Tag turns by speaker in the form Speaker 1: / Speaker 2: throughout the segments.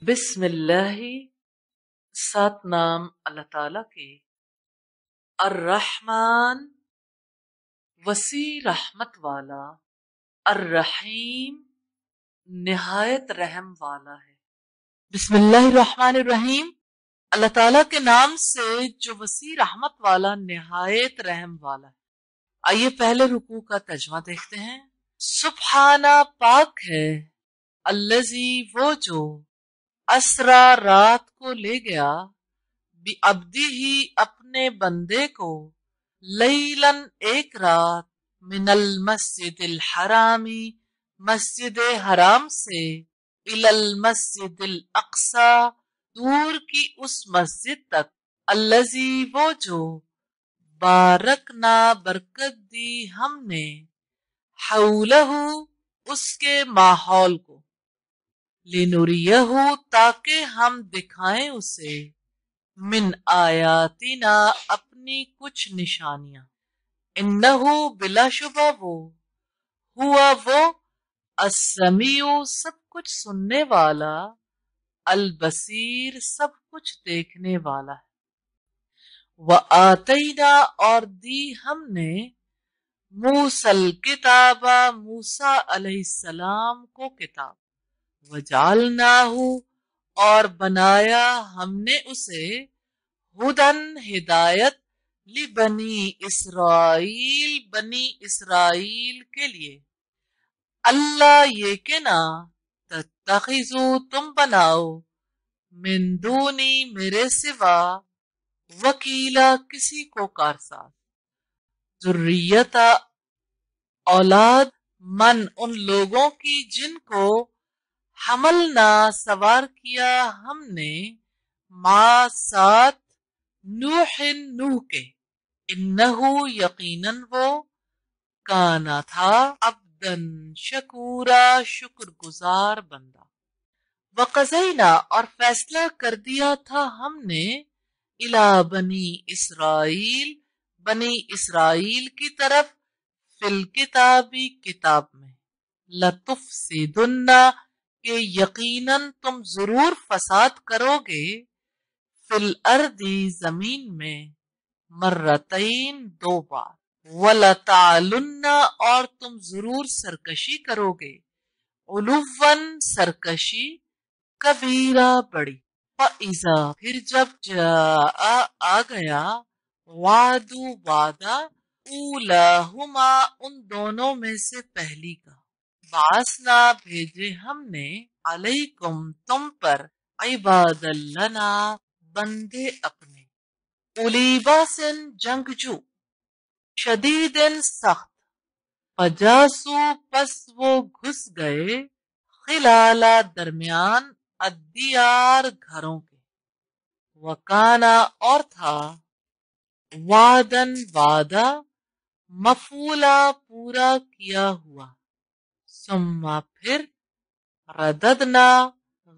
Speaker 1: بسم اللہ، سات نام اللہ تعالی کے۔ الرحمن، وسیع رحمت والا، الرحیم، نہایت رحم والا ہے۔ بسم اللہ الرحمن الرحیم، اللہ تعالیٰ کے نام سے جو وسیع رحمت والا، نہایت رحم والا ہے۔ آئیے پہلے رکوع کا ترجمہ دیکھتے ہیں۔ سبحانہ، پاک ہے، الذی، وہ جو، اسرا، رات کو لے گیا، بعبدہ، اپنے بندے کو، لیلاً، ایک رات، من المسجد الحرام، مسجد حرام سے، الی المسجد الاقصی، دور کی اس مسجد تک، الذی، وہ جو، بارکنا، برکت دی ہم نے، حولہ، اس کے ماحول کو، لنریہ، تاکہ ہم دکھائیں اسے، من آیاتنا، اپنی کچھ نشانیاں، انہو، بلا شبہ وہ، ہوا وہ، السمیع، سب کچھ سننے والا، البصیر، سب کچھ دیکھنے والا ہے۔ وآتینا، اور دی ہم نے، موسیٰ الکتاب، موسیٰ علیہ السلام کو کتاب، وجعلناہ، اور بنایا ہم نے اسے، ہدن، ہدایت، لبنی اسرائیل، بنی اسرائیل کے لیے، اللہ، یہ کہ نہ، تتخذو، تم بناؤ، من دونی، میرے سوا، وکیلا، کسی کو کارساز، ذریتا، اولاد، من، ان لوگوں کی جن کو، حملنا، سوار کیا ہم نے، ما، ساتھ، نوح، نوح کے، انہو، یقیناً وہ، کانا، تھا، عبدن، شکورا، شکر گزار بندہ، وقضینا، اور فیصلہ کر دیا تھا ہم نے، الی بنی اسرائیل، بنی اسرائیل کی طرف، فی الکتابی، کتاب میں، لتفسدن، کہ یقیناً تم ضرور فساد کرو گے، فی الارض، زمین میں، مرتین، دو بار، وَلَتَعْلُنَّ، اور تم ضرور سرکشی کرو گے، عُلُوًّا، سرکشی، کبیرہ، بڑی، فَإِذَا، پھر جب، جاء، آ گیا، وعد، وعدہ، اولاہما، ان دونوں میں سے پہلی کا، بعثنا، بھیجے ہم نے، علیکم، تم پر، عباد لنا، بندے اپنے، اولی باسن، جنگجو، شدیدن، سخت، فجاسو، پس وہ گھس گئے، خلال، درمیان، الدیار، گھروں کے، وکانا، اور تھا، وعدن، وعدہ، مفعولا، پورا کیا ہوا، ثم، پھر، رددنا،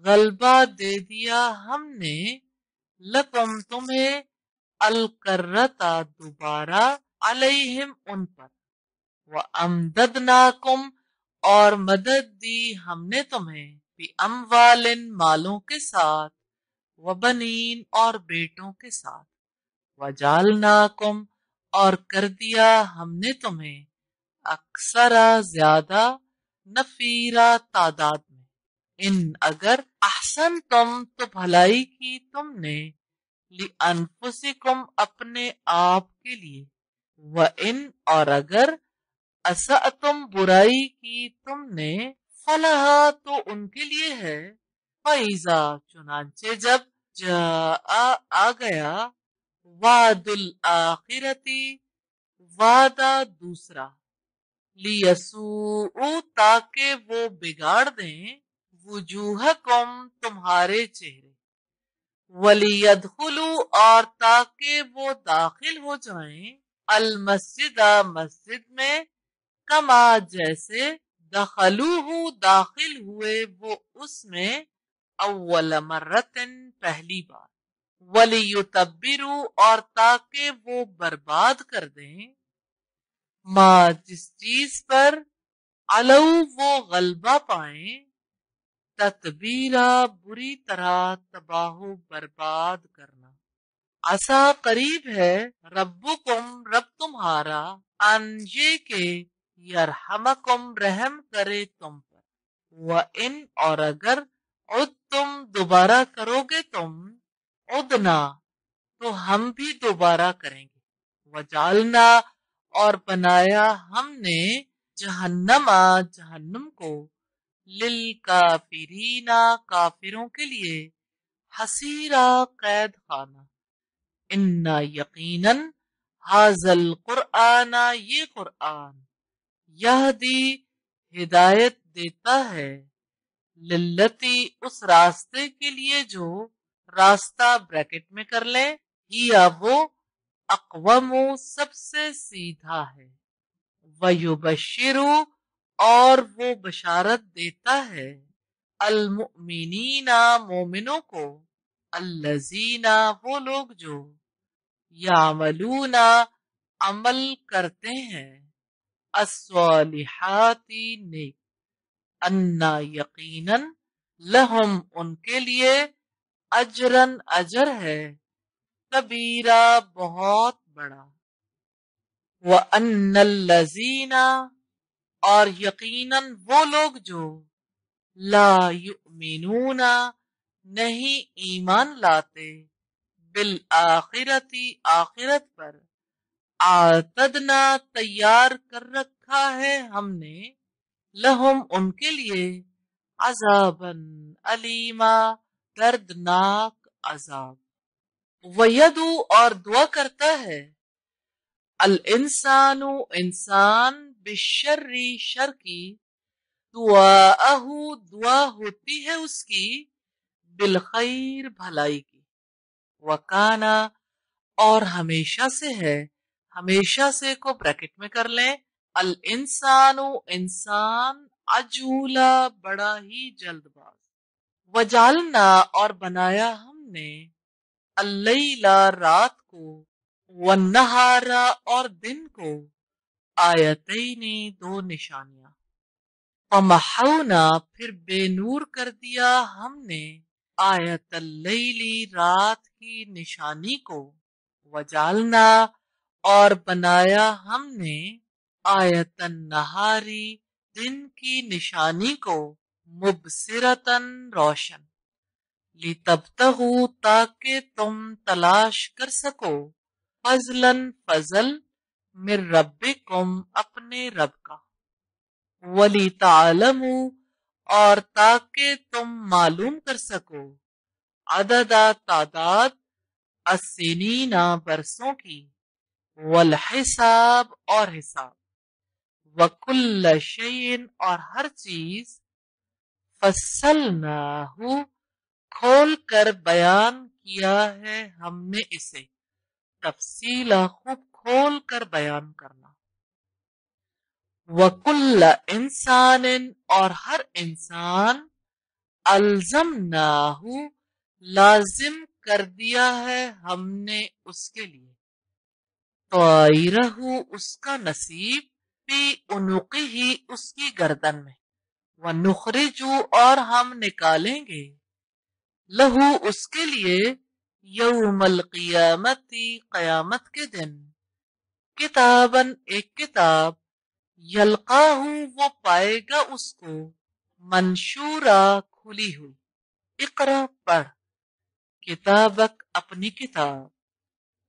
Speaker 1: غلبہ دے دیا ہم نے، لکم، تمہیں، الکرۃ، دوبارہ، علیہم، ان پر، وَأَمْدَدْنَاكُمْ، اور مدد دی ہم نے تمہیں، بِأَمْوَالٍ، مالوں کے ساتھ، وَبَنِينَ، اور بیٹوں کے ساتھ، وَجَعَلْنَاكُمْ، اور کر دیا ہم نے تمہیں، اکثر، زیادہ، نفیرا، تعداد میں، ان، اگر، احسن تم، تو بھلائی کی تم نے، لِأَنفُسِكُمْ، اپنے آپ کے لیے، وَإِنْ، اور اگر، اسأتم، برائی کی تم نے، فلہا، تو ان کے لیے ہے، فَإِذَا، چنانچہ جب، جاء، آ گیا، وعد الآخرتی، وعدہ دوسرا، لیسوء، تاکہ وہ بگاڑ دیں، وجوہکم، تمہارے چہرے، وَلِيَدْخُلُوا، اور تاکہ وہ داخل ہو جائیں، المسجد، مسجد میں، کما، جیسے، دخلوہ، داخل ہوئے وہ اس میں، اول مرتن، پہلی بار، وَلِيُتَبِّرُوا، اور تاکہ وہ برباد کر دیں، ما، جس چیز پر، علو، وہ غلبہ پائیں، تتبیرا बुरी तरह तबाह बर्बाद करना। आसा करीब है रब्बुकुम रब तुम्हारा अन ये के यरहमकुम रहम करे तुम पर। व इन और अगर उद तुम दोबारा करोगे तुम उदना तो हम भी दोबारा करेंगे। वजालना और बनाया हमने जहन्नमा जहन्नम को लिल काफिरीना काफिरों के लिए हसीरा कैद खाना। इन्ना यकीनन हाजल कुरआना ये कुरआन यहदी हिदायत देता है लिल्लती उस रास्ते के लिए जो रास्ता ब्रैकेट में कर ले हिया वो अक़वमु सबसे सीधा है। वयुबश्शिरु और वो बशारत देता है अलमुमिनीना मोमिनों को अल्लजीना वो लोग जो यामलूना अमल करते हैं अस्वालिहाती नेक अन्ना यकीनन लहुम उनके लिए अजरन अजर है कबीरा बहुत बड़ा। व अन्नल्लजीना और यकीनन वो लोग जो ला युमिनूना नहीं ईमान लाते बिल आखिरती आखिरत पर आतदना तैयार कर रखा है हमने लहुम उनके लिए अजाबन अलीमा दर्दनाक अजाब। वयदु और दुआ करता है अल इंसानु इंसान बिशर्री शर की दुआहु दुआ होती है उसकी बिल खैर भलाई की। वकाना और हमेशा से है हमेशा से को ब्रैकेट में कर लें अल इंसानु इंसान अजूला बड़ा ही जल्दबाज। वजालना और बनाया हमने अल्लैला रात को वन्नहारा और दिन को आयतैनी दो निशानियां। फमहौना फिर बेनूर कर दिया हमने आयतल्लैली रात की निशानी को। वजालना और बनाया हमने आयतन नहारी दिन की निशानी को मुबसिरतन रोशन लितब्तहु ताकि तुम तलाश कर सको फजलन फजल मिर रब्बिकुम अपने रब का। वली तालमु और ताकि तुम मालूम कर सको अददा तादाद अस्सिनीना बरसों की वल हिसाब और हिसाब। वकुल्ल शैइन और हर चीज फस्सलनाहु खोल कर बयान किया है हमने इसे तफसीला खूब खोल कर बयान करना। वकुल्ल इंसानिन और हर इंसान अल्जमनाहु लाजिम कर दिया है हमने उसके लिए ताइरहु उसका नसीब फी उनुकी ही उसकी गर्दन में। व नुखरिजु और हम निकालेंगे लहू उसके लिए यौमल क़ियामती क़यामत के दिन किताबन एक किताब यल्काहू वो पाएगा उसको मंशूरा खुली हुई। इक़रा पढ़ किताबक अपनी किताब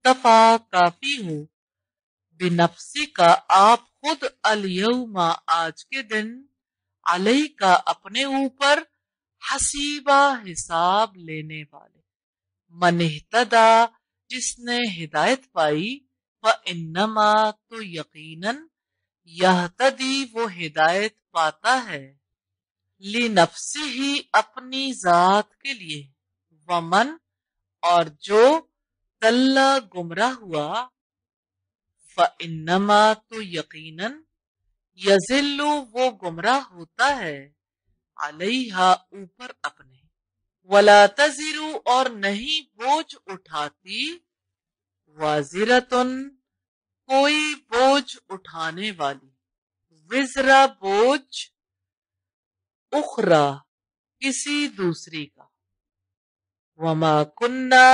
Speaker 1: तफा काफी हो बिनफ्सी का आप खुद अल यौमा आज के दिन अलई का अपने ऊपर हसीबा हिसाब लेने वाले। मन इहतदा जिसने हिदायत पाई व इन्नमा तो यकीनन यहतदी वो हिदायत पाता है ली नफ्सी ही अपनी जात के लिए। वमन और जो तल्ला गुमराह हुआ फ इन्नमा तो यकीनन यजिल्लु वो गुमराह होता है अलैहा ऊपर अपने। वला तजिरु और नहीं बोझ उठाती वाजिरतुन कोई बोझ उठाने वाली विजरा बोझ उखरा किसी दूसरी का। वमा कुन्ना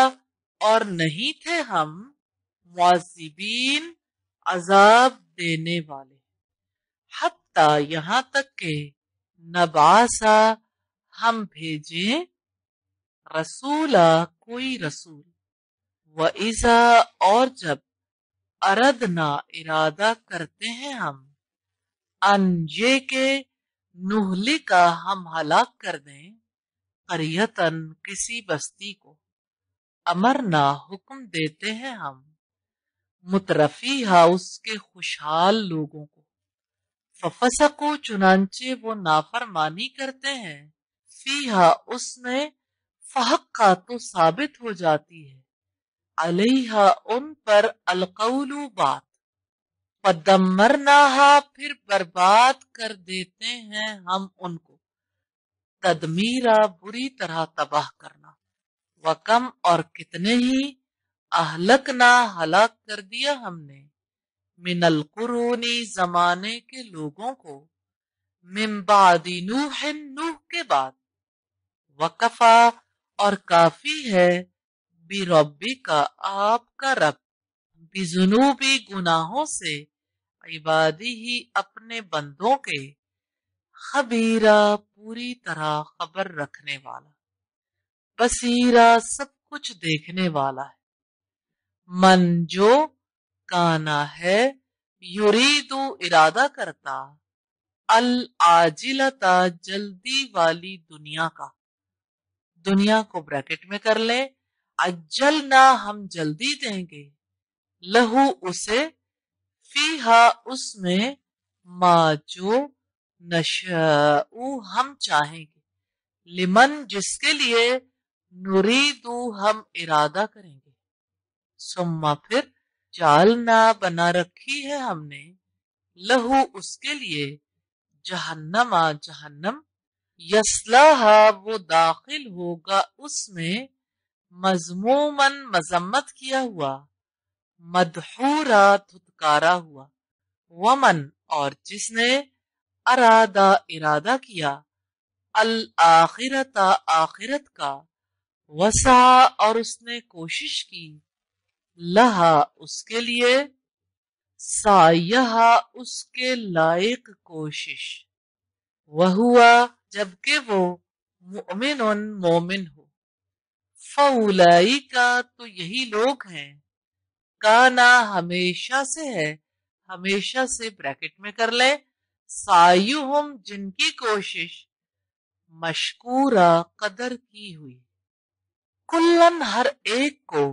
Speaker 1: और नहीं थे हम मुअज़्ज़िबीन अजाब देने वाले, हत्ता यहाँ तक के नबासा हम भेजें रसूला कोई रसूल। व इज़ा और जब अरदना इरादा करते हैं हम अन ये के नुहली का हम हलाक कर दें करियतन किसी बस्ती को, अमरना हुक्म देते हैं हम मुतरफीहा उसके खुशहाल लोगों को, फफसको चुनांचे वो नाफरमानी करते हैं, फीहा उसमें फहक्का तो साबित हो जाती है, अलैहा उन पर अलकौलु बात, फदम्मरनाहा फिर बर्बाद कर देते हैं हम उनको, तदमीरा बुरी तरह तबाह करना, वकम और कितने ही अहलकना हलाक कर दिया हमने मिनल कुरूनी जमाने के लोगों को, मिन बादी नूहिन नूह के बाद, वकफा और काफी है बिरब्बी का आपका रब, बिजुनूबी गुनाहों से इबादी ही अपने बंदों के, खबीरा पूरी तरह खबर रखने वाला, बसीरा सब कुछ देखने वाला है। मन जो काना है युरीदु इरादा करता अल आजिलता जल्दी वाली दुनिया का, दुनिया को ब्रैकेट में कर ले, अज्जल ना हम जल्दी देंगे लहू उसे फीहा उसमें मा जो नशऊ हम चाहेंगे, लिमन जिसके लिए नुरीदु हम इरादा करेंगे, सुम्मा फिर जालना बना रखी है हमने लहू उसके लिए जहन्नमा जहन्नम, यस्लाहा वो दाखिल होगा उसमें, मजमूमन मजम्मत किया हुआ, मदहूरा धुतकारा हुआ, वमन और जिसने अरादा इरादा किया अल आखिरता आखिरत का, वसा और उसने कोशिश की लहा उसके लिए, सायहा उसके लायक कोशिश, वहुआ जबकि वो मुमिनुन मोमिन हो, फउलाई का तो यही लोग हैं, काना हमेशा से है, हमेशा से ब्रैकेट में कर ले, सायुहुम जिनकी कोशिश मशकूरा कदर की हुई, कुल्लन हर एक को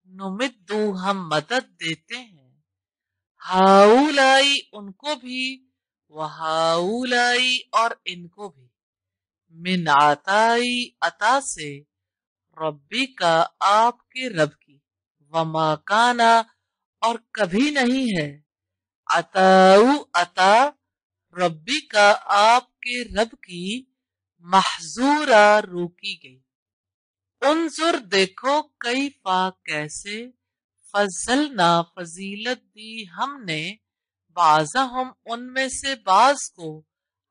Speaker 1: नुमिद्दू हम मदद देते हैं, हाउलाई उनको भी, वहाउलाई और इनको भी, मिन आताई अता से, रब्बी का आपके रब की, वमा काना और कभी नहीं है, अताऊ अता रब्बी का आपके रब की, महजूरा रोकी गई, उनजुर देखो कई फा कैसे, फजलना फजीलत दी हमने, बाजा हम उनमें से बाज को,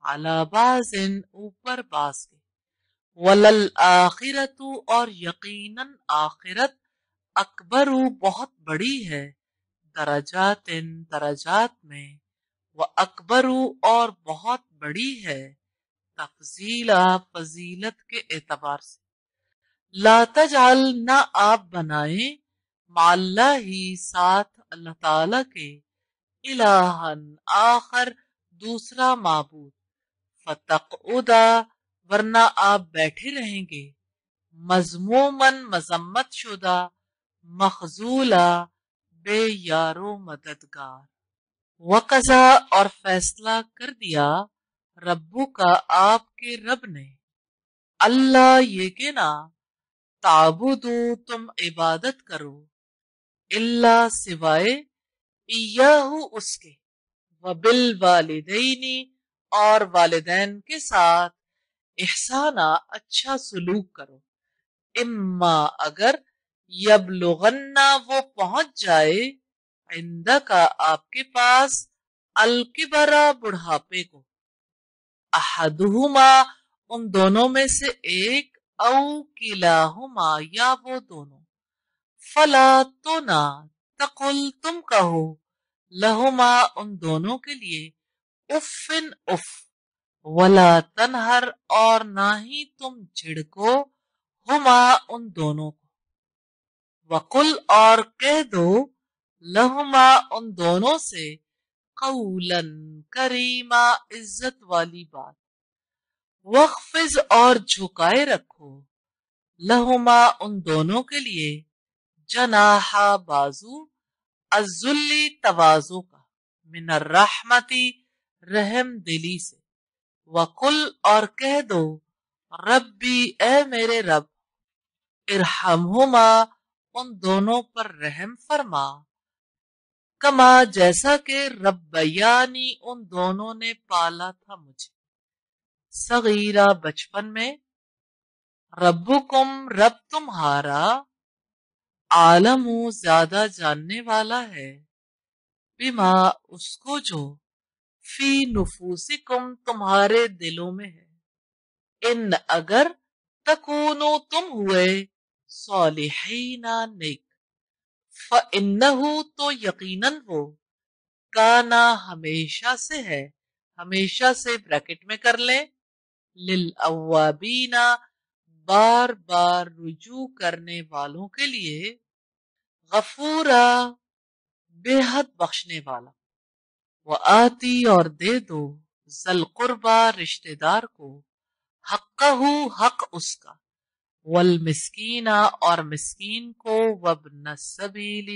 Speaker 1: अला बाजिन ऊपर बाज के, वलल आखिरतु और यकीनन आखिरत, अकबरू बहुत बड़ी है, दरजातिन दरजात में, व अकबरू और बहुत बड़ी है, तफजीला फजीलत के एतबार से, ला तजअल न आप बनाए माल्ला ही साथ अल्लाह ताला के, इलाहन आखर दूसरा माबूद, फतक़उदा वरना आप बैठे रहेंगे, मजमूमन मजम्मत शुदा, मखजूला बेयारो मददगार, वकज़ा और फैसला कर दिया रब्बू का आपके रब ने, अल्लाह ये के ना ताबुदू तुम इबादत करो, इल्ला सिवाय इयाहू उसके, व बिल वालिदैनी और वालिदैन के साथ, इहसाना अच्छा सलूक करो, इम्मा अगर यबलुगन्ना वो पहुंच जाए, इंदा का आपके पास, अलकिबरा बुढ़ापे को, अहदुहुमा ان دونوں میں سے ایک، او کلاہما یا وہ دونوں، فلا تو نہ، تقل تم کہو، لہما ان دونوں کے لیے، افن اف، ولا تنہر اور نہ ہی تم جھڑکو، ہما ان دونوں کو، وقل اور کہہ دو، لہما ان دونوں سے، قولاً کریما عزت والی بات، وخفض اور جھکائے رکھو، لہما ان دونوں کے لیے، جناح بازو، الذلی تواضع کا، من الرحمتی رحم دلی سے، وقل اور کہہ دو، ربی اے میرے رب، ارحمہما ان دونوں پر رحم فرما، کما جیسا کہ ربیانی ان دونوں نے پالا تھا مجھے، صغیرہ بچپن میں، ربکم رب تمہارا، عالم زیادہ جاننے والا ہے، بما اس کو جو، فی نفوسکم تمہارے دلوں میں ہے، ان اگر تکونو تم ہوئے، صالحین نیک، فَإِنَّهُ تو یقیناً وہ، کانا ہمیشہ سے ہے، ہمیشہ سے بریکٹ میں کر لیں، للأوابین بار بار رجوع کرنے والوں کے لیے، غفورا بے حد بخشنے والا، وآتی اور دے دو، ذل قربا رشتہ دار کو، حقہ حق اس کا، والمسکین اور مسکین کو، وابن السبیل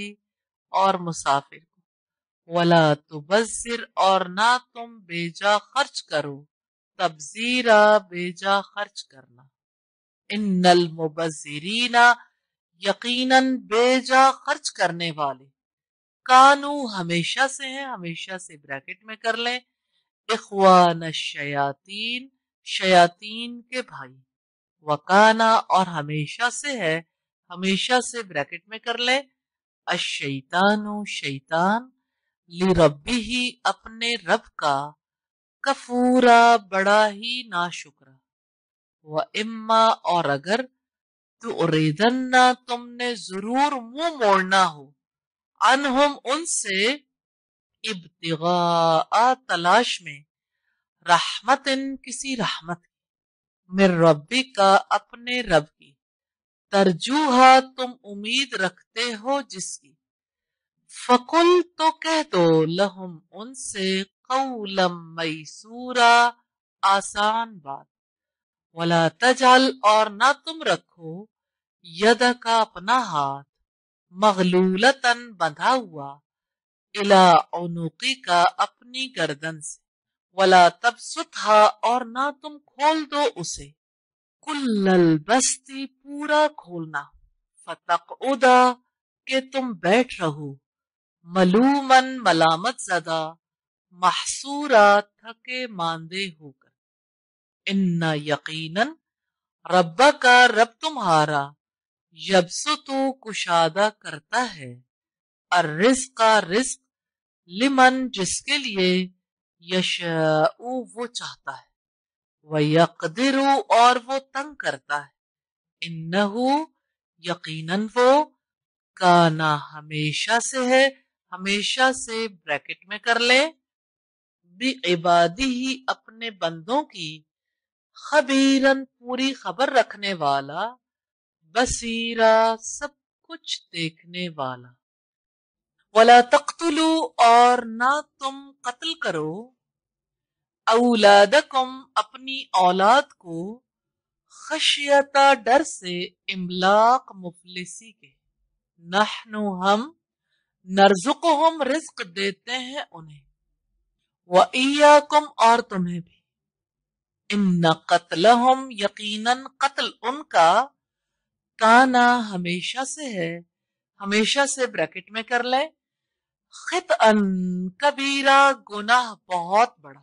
Speaker 1: اور مسافر کو، ولا تبذر اور نہ تم بیجا خرچ کرو، تبذیرا بیجا خرچ کرنا، ان المبذرین یقیناً بیجا خرچ کرنے والے، کانو ہمیشہ سے ہیں، ہمیشہ سے بریکٹ میں کر لیں، اخوان الشیاطین شیاطین کے بھائی، وکانا اور ہمیشہ سے ہے، ہمیشہ سے بریکٹ میں کر لیں، الشیطان شیطان، لربہ اپنے رب کا، کفورا بڑا ہی ناشکرا، واما اور اگر تُعْرِضَنَّ تم نے ضرور منہ موڑنا ہو، عنہم ان سے، ابتغاء تلاش میں، رحمت کسی رحمت کی، من ربی کا اپنے رب کی، ترجوہا تم امید رکھتے ہو جس کی، فقل تو کہہ دو، لہم ان سے، قولا میسورا آسان بات، ولا تجعل اور نہ تم رکھو، ید کا اپنا ہاتھ، مغلولتن بندھا ہوا، الی عنقی کا اپنی گردن سے، ولا تبسطھا اور نہ تم کھول دو اسے، کل البسطی پورا کھولنا، فتقعدا کہ تم بیٹھ رہو، ملومن ملامت زدہ، محسورا تھکے ماندے ہو کر، ان یقیناً ربا کا رب تمہارا، یبسطو کشادہ کرتا ہے، الرزق رزق، لمن جس کے لیے، یشاء وہ چاہتا ہے، وَيَقْدِرُ اور وہ تنگ کرتا ہے، انہو یقیناً وہ، کانا ہمیشہ سے ہے، ہمیشہ سے بریکٹ میں کر لیں، بعبادہ اپنے بندوں کی، خبیرن پوری خبر رکھنے والا، بصیرا سب کچھ دیکھنے والا، ولا تقتلوا اور نہ تم قتل کرو، اولادکم اپنی اولاد کو، خشیتا ڈر سے، املاق مفلسی کے، نحن ہم، نرزقہم رزق دیتے ہیں انہیں، وَإِيَّاكُمْ اور تمہیں بھی، ان قتلہم یقیناً قتل ان کا، کانا ہمیشہ سے ہے، ہمیشہ سے بریکٹ میں کر لیں، خطئن کبیرہ گناہ بہت بڑا،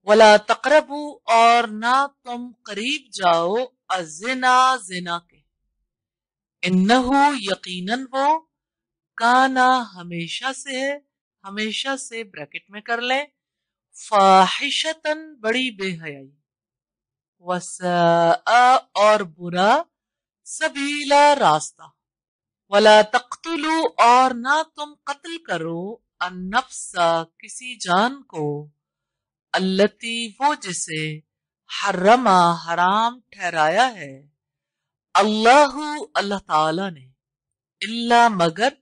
Speaker 1: ولا تقربوا اور نہ تم قریب جاؤ، الزنا زنا کے، انہو یقیناً وہ، کانا ہمیشہ سے ہے، ہمیشہ سے بریکٹ میں کر لیں، فاحشتن بڑی بے حیائی، وساء اور برا سبیلا راستہ ولا تقتلوا اور نہ تم قتل کرو النفس کسی جان کو التی وہ جسے حرما حرام ٹھہرایا ہے اللہ اللہ تعالی نے الا مگر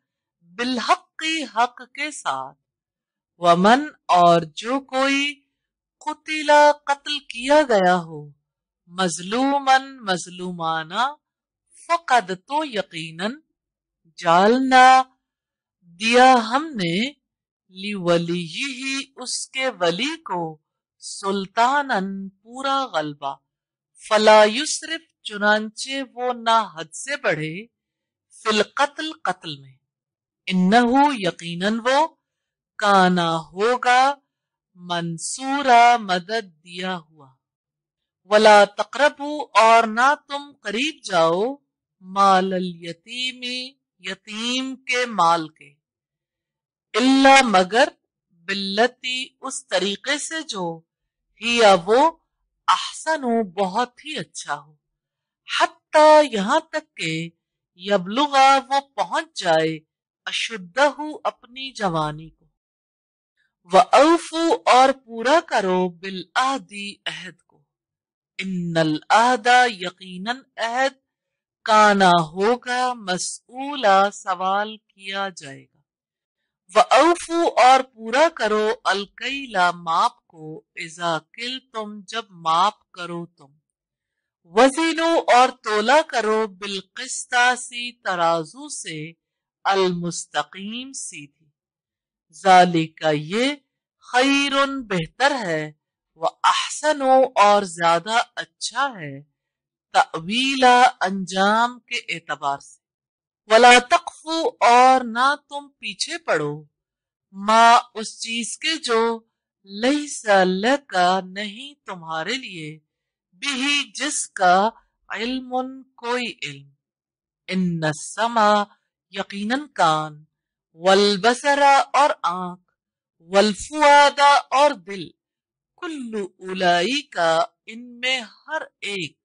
Speaker 1: بالحق حق کے ساتھ ومن اور جو کوئی قتلا قتل کیا گیا ہو مظلومن مظلومانہ فقد تو یقیناً جالنا دیا ہم نے لیولیہ اس کے ولی کو سلطانن پورا غلبہ فلا یسرف چنانچہ وہ نہ حد سے بڑھے فی القتل قتل میں انہو یقیناً وہ کانا ہوگا منصورا مدد دیا ہوا ولا تقربوا اور نہ تم قریب جاؤ مال الیتیم یتیم کے مال کے الا مگر باللتی اس طریقے سے جو ہی وہ احسن بہت ہی اچھا ہو حتی یہاں تک کہ یبلغا وہ پہنچ جائے اشدہ اپنی جوانی کو وَأَوْفُوا اور پورا کرو بالعہد عہد کو ان العہد یقیناً عہد کانا ہوگا مسئولا سوال کیا جائے گا وَأَوْفُوا اور پورا کرو الکیل ماپ کو اذا کلتم جب ماپ کرو تم وزنوا اور تولا کرو بالقسطاسی ترازو سے المستقیم سیدھی ذالک یہ خیر بہتر ہے واحسن اور زیادہ اچھا ہے تأویلا انجام کے اعتبار سے ولا تقف اور نہ تم پیچھے پڑو ما اس چیز کے جو لیس لک نہیں تمہارے لیے بھی جس کا علم کوئی علم ان السمع یقیناً کان والبصر اور آنکھ والفؤاد اور دل کل اولائی کا ان میں ہر ایک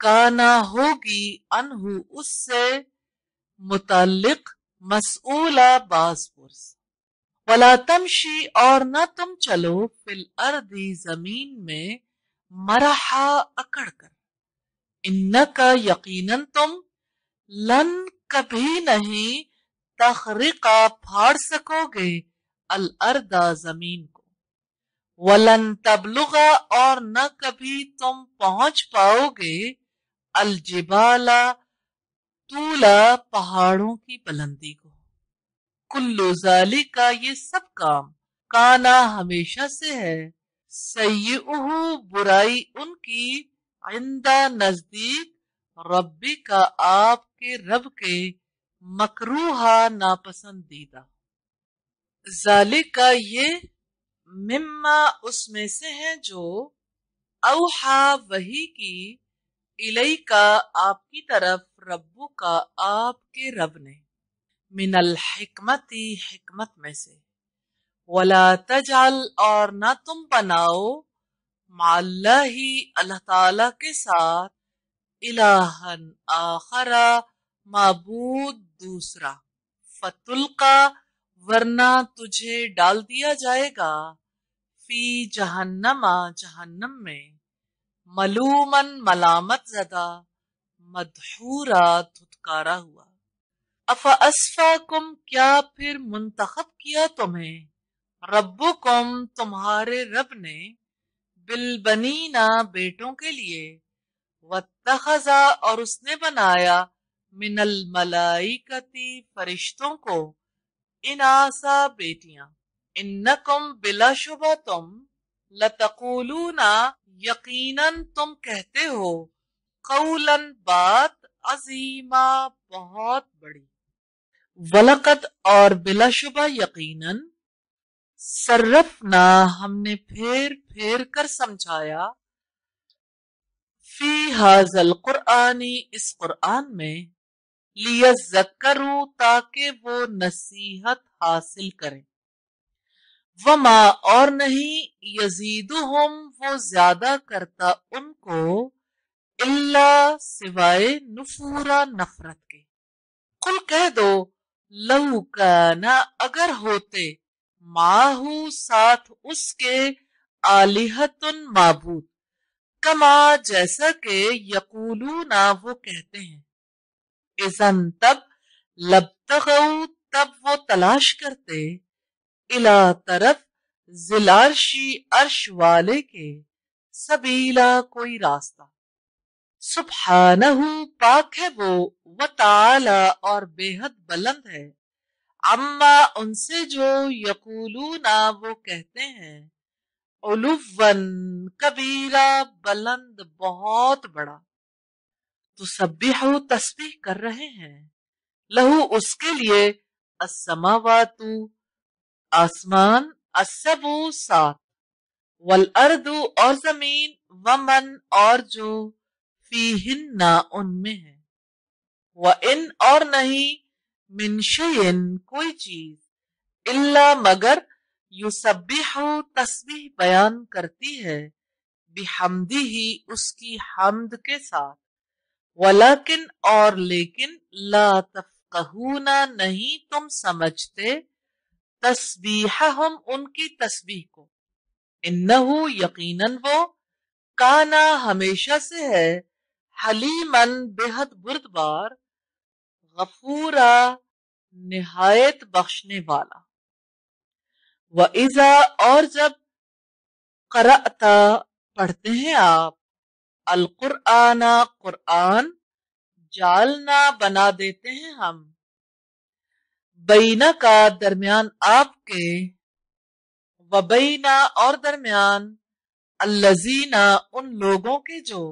Speaker 1: کانا ہوگی انہو اس سے متعلق مسئولہ باز پرس ولا تمشی اور نہ تم چلو فی الارض زمین میں مرحا اکڑ کر انکا یقیناً تم لن کبھی نہیں تخرقا پھاڑ سکو گے الارض زمین کو ولن تبلغا اور نہ کبھی تم پہنچ پاؤ گے الجبالا طولا پہاڑوں کی بلندی کو کلو ذالک یہ سب کام کانا ہمیشہ سے ہے سیئہ برائی ان کی عندہ نزدیک ربی کا آپ کے رب کے مکروہا ناپسندیدہ ذالک یہ مما اس میں سے ہے جو اوحا وحی کی الیکا آپ کی طرف ربو کا آپ کے رب نے من الحکمتی حکمت میں سے ولا تجعل اور نہ تم بناؤ مع اللہ اللہ تعالی کے ساتھ الہن آخر معبود دوسرا فتلقا ورنہ تجھے ڈال دیا جائے گا فی جہنم جہنم میں ملومن ملامت زدہ مدحورا دھتکارا ہوا افاسفاکم کیا پھر منتخب کیا تمہیں ربکم تمہارے رب نے بالبنینا بیٹوں کے لیے واتخذ اور اس نے بنایا من الملائکتی فرشتوں کو اناسا بیٹیاں انکم بلا شبہ تم لتقولون یقیناً تم کہتے ہو قولا بات عظیمہ بہت بڑی وَلَقَدْ اور بلا شبہ یقیناً صرفنا ہم نے پھیر پھیر کر سمجھایا فی ھذا القرآن اس قرآن میں لیذکروا تاکہ وہ نصیحت حاصل کریں وما اور نہیں یزیدہم وہ زیادہ کرتا ان کو इल्ला सिवाय नुफूरा नफरत के। कुल कह दो लहू काना अगर होते माहू साथ उसके आलिहतुन माबूद कमा जैसा के यकूलूना वो कहते हैं। इज़न तब लब्तगऊ तब वो तलाश करते इला तरफ जिलार्शी अर्श वाले के सबीला कोई रास्ता। सुब्हानहू पाक है वो व ताला और बेहद बुलंद है अम्मा उनसे जो यकूलूना वो कहते हैं उलुवन कबीरा बुलंद बहुत बड़ा। तो सब्बिहू तस्बीह कर रहे हैं लहू उसके लिए अस्समावातु आसमान अस्सबु सात वल अर्दु और जमीन वमन और जो फीहिन्ना उनमें है व इन और नहीं मिन शयइन कोई चीज इल्ला मगर युसब्बिहु तस्बीह बयान करती है बिहम्दिही उसकी हम्द के साथ वलाकिन और लेकिन ला तफकहूना नहीं तुम समझते तस्बीहहुम उनकी तस्बीह को। इन्नहु यकीनन वो काना हमेशा से है हलीमन बेहद बुर्दबार गफूरा निहायत बख्शने वाला। व इज़ा और जब क़रअता पढ़ते हैं आप अल कुरआना कुरआन जालना बना देते हैं हम बैना का दरमियान आपके व बैना और दरमियान अल्लजीना उन लोगों के जो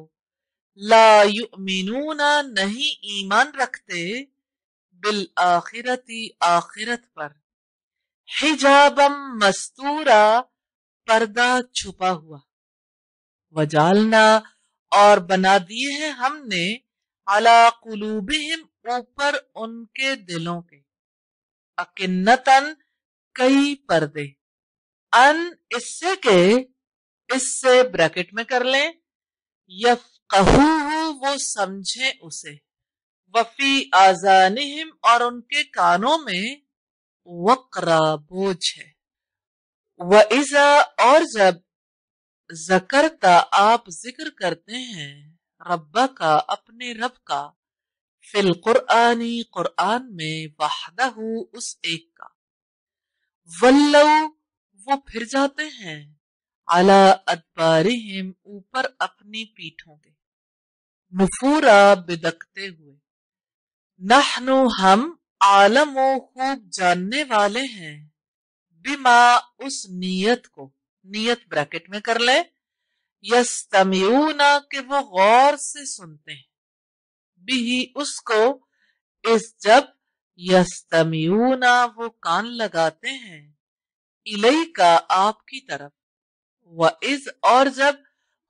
Speaker 1: ला युमिनूना नहीं ईमान रखते बिल आखिरती आखिरत पर हिजाबम मस्तूरा पर्दा छुपा हुआ वजालना और बना दिए हैं हमने अला कुलूबिहिम ऊपर उनके दिलों के अकिन्नतन कई पर्दे अन इससे के इससे ब्रैकेट में कर लें यफ़क़हूहु वो समझे उसे वफी आज़ानिहिम और उनके कानों में वक्रा बोझ है। व इज़ा और जब ज़करता आप जिक्र करते हैं रब्बा का अपने रब का फिल कुरआनी कुरआन में वहदहू उस एक का वल्लौ वो फिर जाते हैं अला अदबारिहिम ऊपर अपनी पीठों के नुफूरा बिदकते हुए। नहनु हम आलमो खूब जानने वाले हैं बिमा उस नियत को नियत ब्रैकेट में कर ले यस्तमिऊना के वो गौर से सुनते हैं बिही उसको इस जब यस्तमिऊना वो कान लगाते हैं इलई का आपकी तरफ व इज और जब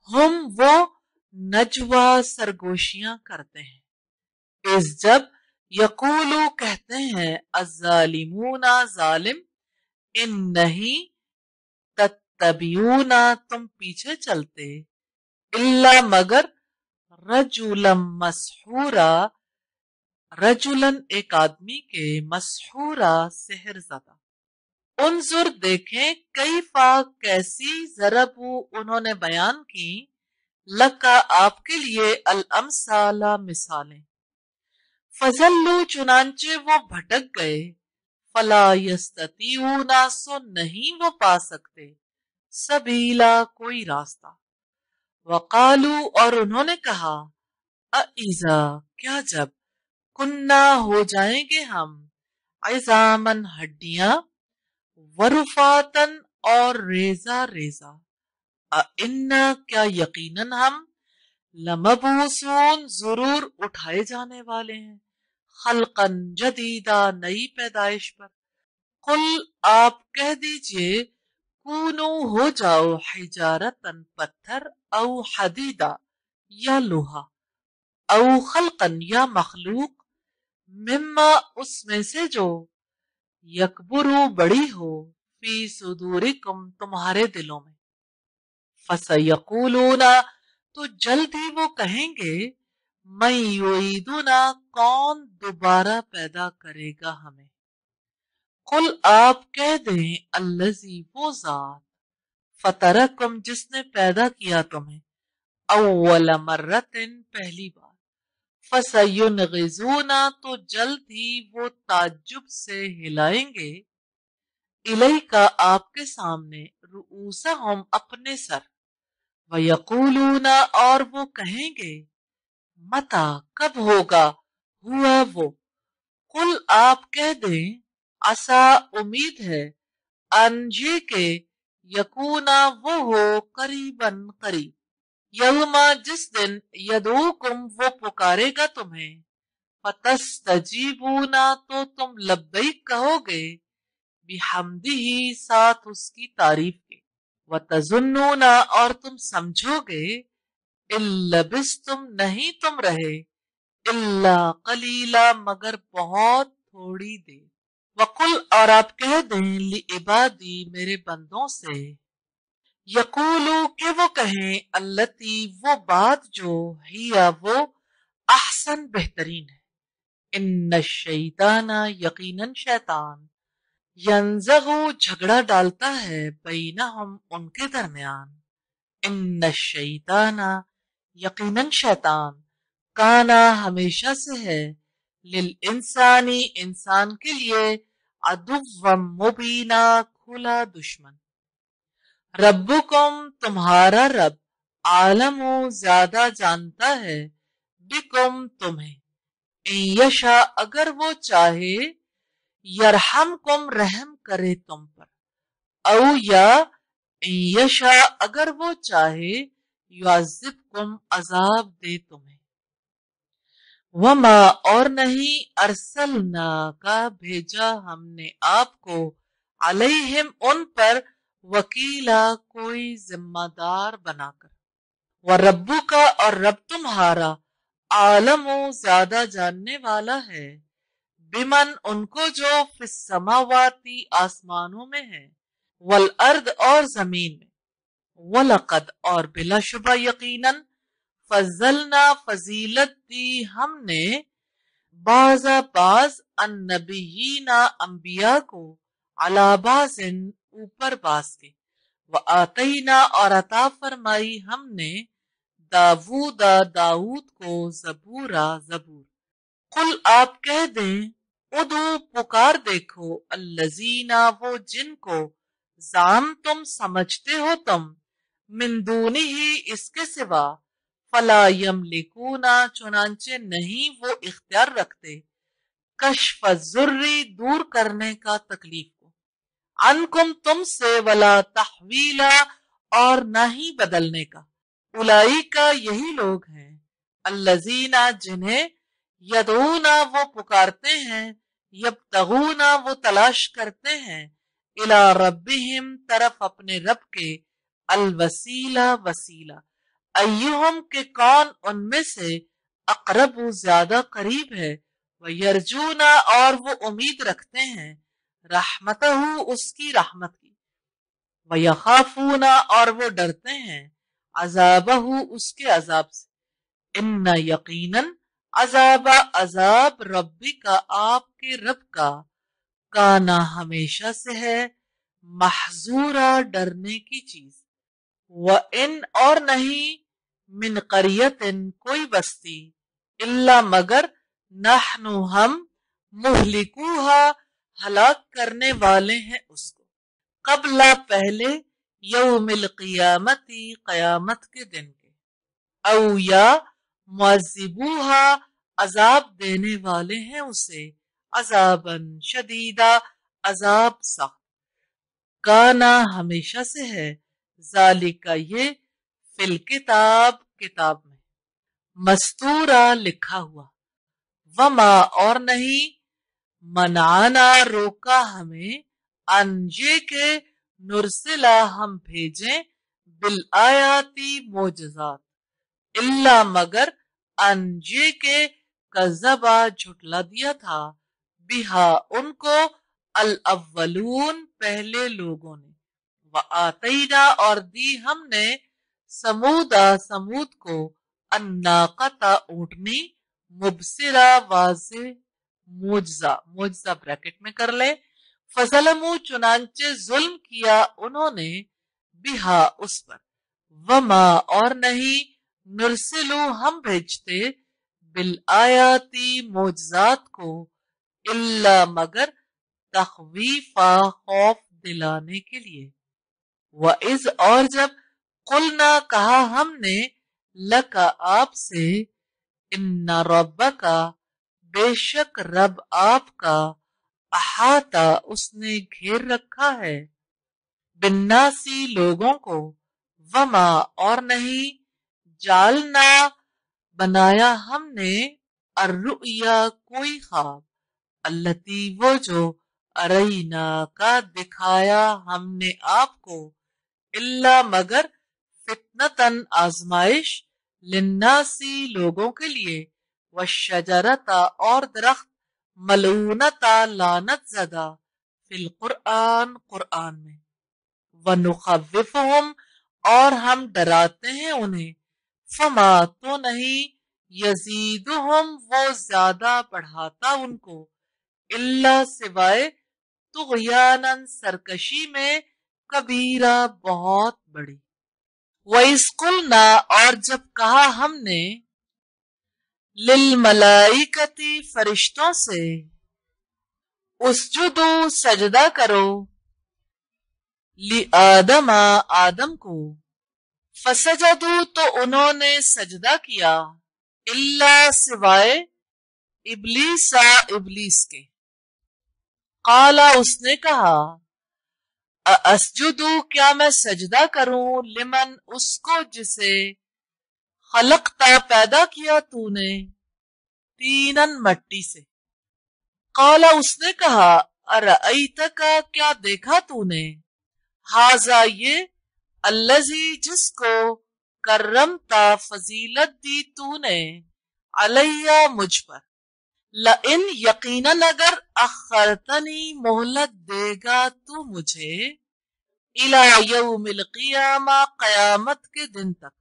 Speaker 1: हम वो नजवा सरगोशियां करते हैं इस जब यकूलू कहते हैं अज़ालिमूना जालिम इन नहीं तत्तबियूना तुम पीछे चलते इल्ला मगर रजुलम मसहूरा रजुलन एक आदमी के मसहूरा सेहरज़दा उनजुर देखें कैफा कैसी ज़रबू उन्होंने बयान की लका आपके लिए अल अमसाला मिसालें फजल्लू चुनांचे वो भटक गए फला यस्ततीऊना सो नहीं वो पा सकते सबीला कोई रास्ता वकालू और उन्होंने कहा अइज़ा क्या जब कुन्ना हो जाएंगे हम इज़ामन हड्डियां वरुफातन और रेजा रेजा इन्ना क्या यकीनन हम लमबूसून जरूर उठाए जाने वाले हैं खल्कन जदीदा नई पैदाइश पर। कुल आप कह दीजिए कूनू हो जाओ हिजारतन पत्थर औ हदीदा या लोहा औ खल्कन या मखलूक मिम्मा उसमें से जो यकबुरु बड़ी हो फी सुदूरिकुम तुम्हारे दिलों में फसयकूलूना تو جلد ہی وہ کہیں گے میں یعیدنا، کون دوبارہ پیدا کرے گا ہمیں؟ قل آپ کہہ دیں الذی، وہ ذات، فطرکم، جس نے پیدا کیا تمہیں، اول مرتن، پہلی بار، فسینغضون، تو جلد ہی وہ تعجب سے ہلائیں گے، الیک، آپ کے سامنے، رؤوسہم، اپنے سر، ویقولون، اور وہ کہیں گے، متی، کب ہوگا، ہوا وہ، قل آپ کہہ دیں عسیٰ، امید ہے، ان یہ کہ یکونا، وہ ہو، قریباً، قریب، یوما، جس دن، یدعوکم، وہ پکارے گا تمہیں، فتستجیبون، تو تم لبیک کہو گے، بحمدہ، ساتھ اس کی تعریف کے، وتظنون، اور تم سمجھو گے، ان لبثتم، نہیں تم رہے، الا قلیلا، مگر بہت تھوڑی دیر، وقل، اور آپ کہہ دیں لعبادی، میرے بندوں سے، یقولو، کہ وہ کہیں، التی، وہ بات جو، ہیا، وہ، احسن، بہترین ہے، ان الشیطان، یقیناً شیطان، ینزغ، جھگڑا ڈالتا ہے، بینہم، ان کے درمیان، ان الشیطان، یقیناً شیطان، کانا، ہمیشہ سے ہے، للانسانی، انسان کے لیے، عدوا مبینا، کھلا دشمن، ربکم، تمہارا رب، عالم، زیادہ جانتا ہے، بکم، تمہیں، ان یشا، اگر وہ چاہے، یرحمکم، رحم کرے تم پر، او یا، ان یشا، اگر وہ چاہے، یعذبکم، عذاب دے تمہیں، وما، اور نہیں، ارسلنا کا، بھیجا ہم نے آپ کو، علیہم، ان پر، وکیلا، کوئی ذمہ دار بنا کر، وربک، اور رب تمہارا، عالم، زیادہ جاننے والا ہے، بمن، ان کو جو، فی السماواتی، آسمانوں میں ہے، والارض، اور زمین میں، وَلَقَدْ، اور بلا شبہ، یقیناً، فضلنا، فضیلت دی ہم نے، بعض النبیین، انبیاء کو، علی بعض، اوپر بعض کے، وآتینا، اور عطا فرمائی ہم نے، داود، داؤد کو، زبورا، زبور، قل آپ کہہ دیں ادعو، پکار دیکھو، الذین، وہ جن کو، زعمتم، سمجھتے ہو تم، من دونہ، اس کے سوا، فلا یملکون، چنانچہ نہیں وہ اختیار رکھتے، کشف الضر، دور کرنے کا تکلیف کو، عنکم، تم سے، ولا تحویلا، اور نہ ہی بدلنے کا، اولئک، یہی لوگ ہیں، الذین، جنہیں، یدعون، وہ پکارتے ہیں، یبتغون، وہ تلاش کرتے ہیں، الی ربہم، طرف اپنے رب کے، الوسیلہ، وسیلہ، ایہم، کہ کون ان میں سے، اقرب، زیادہ قریب ہے، ویرجون، اور وہ امید رکھتے ہیں، رحمتہ، اس کی رحمت کی، ویخافون، اور وہ ڈرتے ہیں، عذابہ، اس کے عذاب سے، ان، یقیناً، عذاب ربی کا، آپ کے رب کا، کانا، ہمیشہ سے ہے، محذورا، ڈرنے کی چیز، وَإِنْ، اور نہیں، من قریت، کوئی بستی، الا، مگر، نحن، ہم، مہلکوہا، ہلاک کرنے والے ہیں اس کو، قبل، پہلے، یوم القیامتی، قیامت کے دن کے، او یا، معذبوہا، عذاب دینے والے ہیں اسے، عذاباً شدیدا، عذاب سخت، کانا، ہمیشہ سے ہے، ذالک، یہ، فی الکتاب، کتاب میں، مستورا، لکھا ہوا، وما، اور نہیں، منعنا، روکا ہمیں، ان، یہ کہ، نرسلا، ہم بھیجیں، بالآیاتی، معجزات، الا، مگر، ان، یہ کہ، کذبا، جھٹلا دیا تھا، بہا، ان کو، الاولون، پہلے لوگوں نے، وآتینا، اور دی ہم نے، समूदा समूद को, अन्नाकता ऊंटनी, मुबसिरा वाज़े मुजजा, मुजजा ब्रैकेट में कर ले। फजलमू चुनांचे जुल्म किया उन्होंने, बिहा उस पर, वमा और नहीं, नुरसिलू हम भेजते, बिल आयाती मोजजात को, इल्ला मगर, तखवीफा खौफ दिलाने के लिए। व इज और जब, कुलना कहा हमने, लका आपसे, इन्ना रब्बका बेशक रब आपका, अहाता उसने घेर रखा है, बिन्नासी लोगों को, वमा और नहीं, जालना बनाया हमने, अर्रुया कोई ख्वाब, अल्लती वो जो, अरैना का दिखाया हमने आपको, इल्ला मगर, फितनतन आजमाइश, लिन्नासी लोगों के लिए, वशजरता और दरख्त, मलूनता लानत ज़दा, फिल कुरआन कुरआन में, वनुखव्विफुहुम और हम डराते हैं उन्हें, फमा तो नहीं, यजीदुहुम वो ज्यादा बढ़ाता उनको, इल्ला सिवाय, तुग़यानन सरकशी में, कबीरा बहुत बड़ी। वइस्कुलना और जब कहा हमने, लिल मलाइकती फरिश्तों से, उसजुदू सजदा करो, लि आदमा आदम को, फसजदू तो उन्होंने सजदा किया, इल्ला सिवाय, इब्लीसा इब्लीस के। काला उसने कहा, असजुदू क्या मैं सजदा करूं, लिमन उसको जिसे, खलकता पैदा किया तूने, तीनन मट्टी से। काला उसने कहा, अरअयतका क्या देखा तूने, हाजा ये, अल्लजी जिसको, करमता फजीलत दी तूने, अलैया मुझ पर, लइन यकीनन अगर, अखरतनी मोहलत देगा तू मुझे, इला यौमिल क़ियामा क़यामत के दिन तक,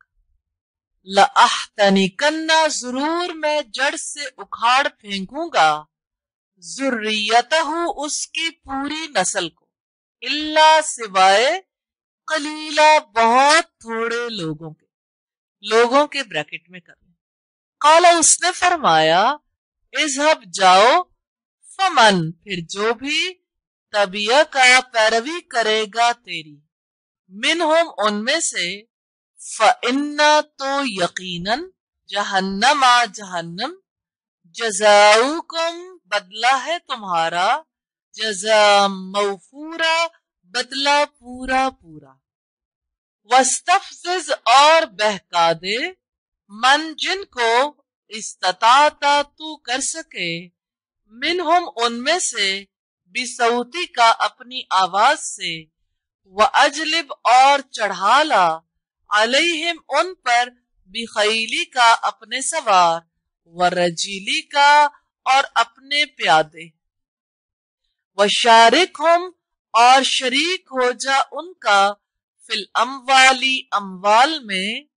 Speaker 1: लअहतनिकन्ना जरूर मैं जड़ से उखाड़ फेंकूंगा, ज़ुर्रियतहु उसकी पूरी नस्ल को, इल्ला सिवाय, कलीला बहुत थोड़े लोगों के ब्रैकेट में कर लें। काला उसने फरमाया, इज़हब जाओ, फमन फिर जो भी, तबिया का पैरवी करेगा तेरी, मिनहुम उनमें से, फ़इन्ना तो यकीनन, जहन्नमा जहन्नम, जज़ाउकुम बदला है तुम्हारा, जज़ा मौफूरा बदला पूरा पूरा। वस्तफ़ज़िज़ और बहका दे, मन जिनको, इस्तताता तू कर सके, मिनहुम उनमें से, बिसौती का अपनी आवाज से, व अजलिब और चढ़ाला, अलैहिम उन पर, बिखैली का अपने सवार, व रजीली का और अपने प्यादे, व शारिकहुम और शरीक हो जा उनका, फिल अम्वाली अम्वाल में,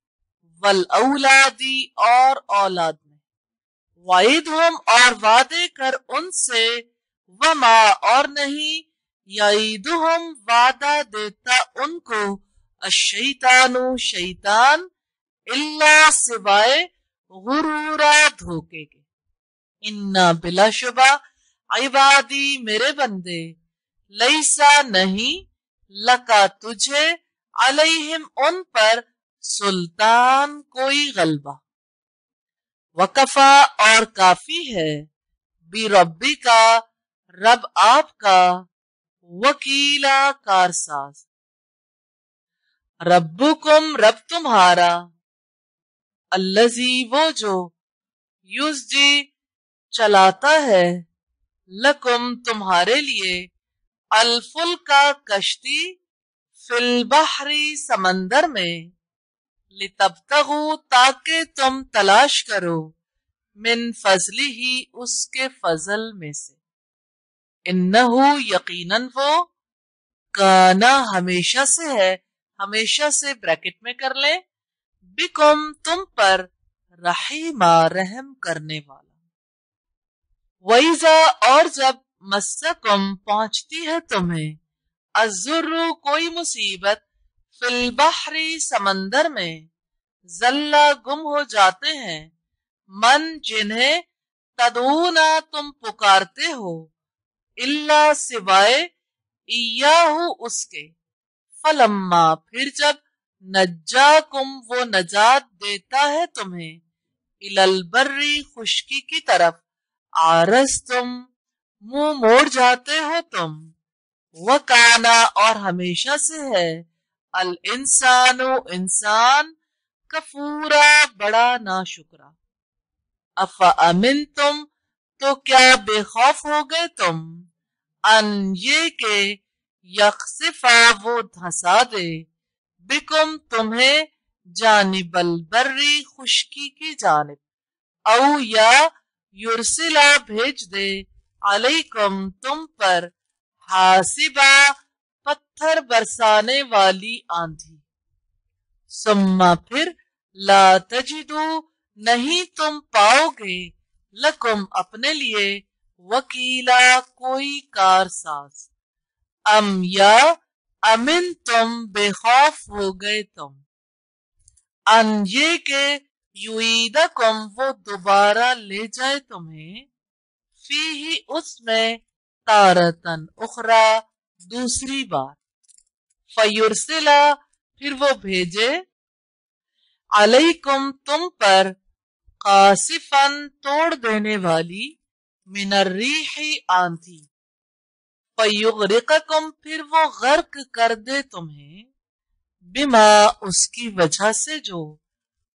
Speaker 1: वल औलादी और औलाद में, वाइदहुम और वादे कर उनसे, वमा और नहीं, याइदुहुम वादा देता उनको, अश्शैतानु शैतान, इल्ला सिवाय, गुरूरा धोखे के। इन्ना बिलाशुबा, इबादी मेरे बंदे, लैसा नहीं, लका तुझे, अलैहिम उन पर, सुल्तान कोई गलबा, वकफा और काफी है, बी रब्बी का रब आपका, वकीला कारसाज, रब्बुकुम रब तुम्हारा, अल्लजी वो जो, युज़्जी चलाता है, लकुम तुम्हारे लिए, अलफुल का कश्ती, फिल बहरी समंदर में, लितब्तगू ताकि तुम तलाश करो, मिन फजली ही उसके फजल में से, इन्नहु यकीनन वो, काना हमेशा से है, हमेशा से ब्रैकेट में कर लें, बिकुम तुम पर रहीमा रहम करने वाला। वैजा और जब मस्सकुम पहुंचती है तुम्हें अज़ुर्रु कोई मुसीबत फिल बहरी समंदर में जल्ला गुम हो जाते हैं मन जिन्हें तदूना तुम पुकारते हो इल्ला सिवाय इयाहू उसके फलम्मा फिर जब नज्जाकुम वो नजात देता है तुम्हें इलल बर्री खुशकी की तरफ आरस तुम मुंह मोड़ जाते हो तुम वकाना और हमेशा से है अल इंसानो इंसान कफूरा बड़ा नाशुक्रा। अफा अमिन तुम तो क्या बेखौफ हो गए तुम अन ये के यकसिफा वो धंसा दे बिकुम तुम्हें जानिबल बर्री खुशकी की जानिब औ या युरसिला भेज दे अलैकुम तुम पर हासिबा पत्थर बरसाने वाली आंधी। सुम्मा फिर ला तजिदू नहीं तुम पाओगे लकुम अपने लिए वकीला कोई कारसाज अम या अमिन तुम बेखौफ हो गए तुम अन ये के युईदकुम वो दोबारा ले जाए तुम्हें फी ही उसमें तारतन उखरा दूसरी बार फयुरसिला फिर वो भेजे अलैकुम तुम पर कासिफन तोड़ देने वाली मिनर्रीही आंधी फयुगरिककुम फिर वो गर्क कर दे तुम्हें बिमा उसकी वजह से जो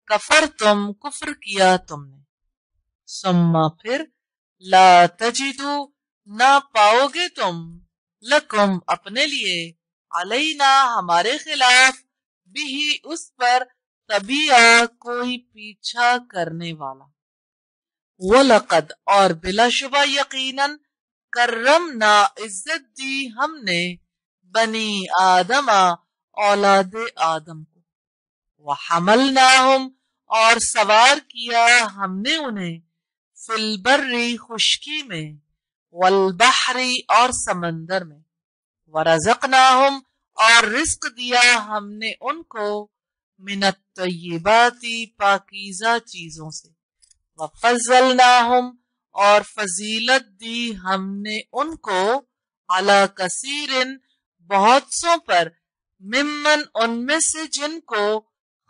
Speaker 1: कफर तुम कुफ्र किया तुमने। सुम्मा फिर ला तजिदू ना पाओगे तुम लकुम अपने लिए अलैना हमारे खिलाफ बिही उस पर तबिया कोई पीछा करने वाला। वो लकद और बिलाशुबा यकीनन कर्रमना इज्जत दी हमने बनी आदमा औलाद आदम को वह हमलनाहुम और सवार किया हमने उन्हें फिल बर्री खुशकी में वल बहरी और समंदर में वरज़क़नाहुम और रिस्क दिया हमने उनको मिनत तय्यिबाती पाकीज़ा चीजों से वफ़ज़्ज़लनाहुम और फजीलत दी हमने उनको अला कसीरिन बहुत सो पर मिम्मन उनमें से जिनको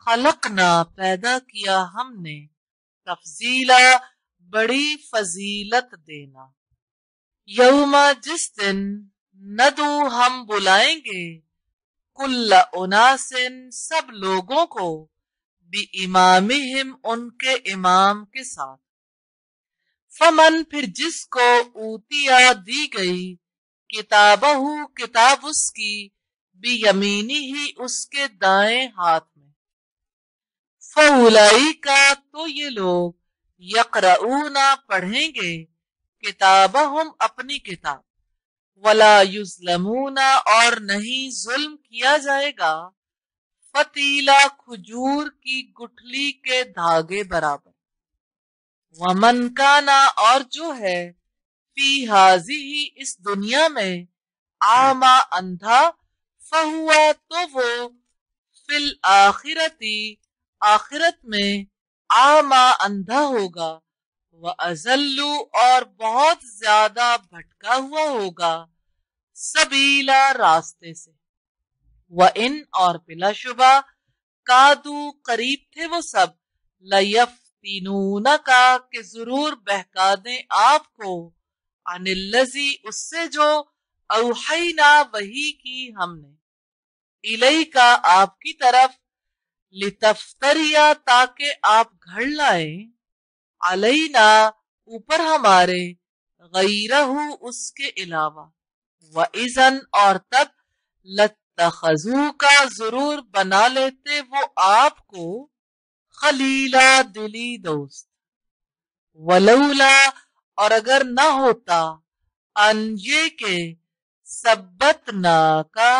Speaker 1: खलकना पैदा किया हमने तफजीला बड़ी फजीलत देना। यौमा जिस दिन नदू हम बुलाएंगे कुल्ला उनासिन सब लोगों को बि इमामिहिम उनके इमाम के साथ फमन फिर जिसको ऊतिया दी गई किताबहू किताब उसकी बि यमीनी ही उसके दाएं हाथ में फउलाई का तो ये लोग यकरऊना पढ़ेंगे किताबहुम अपनी किताब वला युज़लमूना और नहीं जुल्म किया जाएगा फतीला खजूर की गुठली के धागे बराबर वमन काना और जो है फी हाजी ही इस दुनिया में आमा अंधा फहुआ तो वो फिल आखिरती आखिरत में आमा अंधा होगा वह अजल्लू और बहुत ज्यादा भटका हुआ होगा सबीला रास्ते से वह इन और बिलाशुबा कादू करीब थे वो सब लयफ्तिनूना का कि जरूर बहका दें आपको अनिल्लजी उससे जो औहैना वही की हमने इलई का आपकी तरफ लितफ्तरिया ताकि आप घड़ लाएं अलैना ऊपर हमारे गैरहू उसके अलावा व इज़न और तब लत्तखजू का जरूर बना लेते वो आपको खलीला दिली दोस्त वलौला और अगर न होता अन ये के सबतना का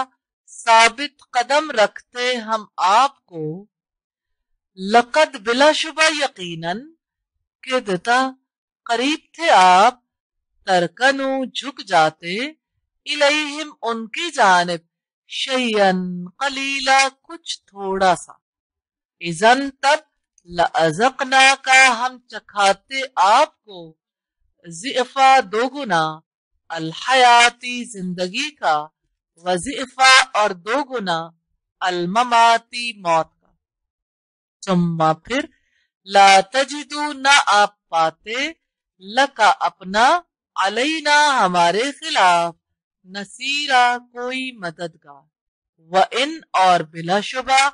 Speaker 1: साबित कदम रखते हम आपको लक़द बिलाशुबा यकीनन के देता करीब थे आप, तरकनु झुक जाते, इलैहिम उनकी जानिब, शय्यन कलीला कुछ थोड़ा सा, इज़न तब लअज़क़ना का हम चखाते आपको, ज़िअफ़ा दोगुना, अलहयाती जिंदगी का, वज़िअफ़ा और दोगुना, अलममाती मौत का। सुम्मा फिर ला तजिदू न आप पाते, लका अपना, अलैना हमारे खिलाफ, नसीरा कोई मददगार। व इन और बिलाशुबा,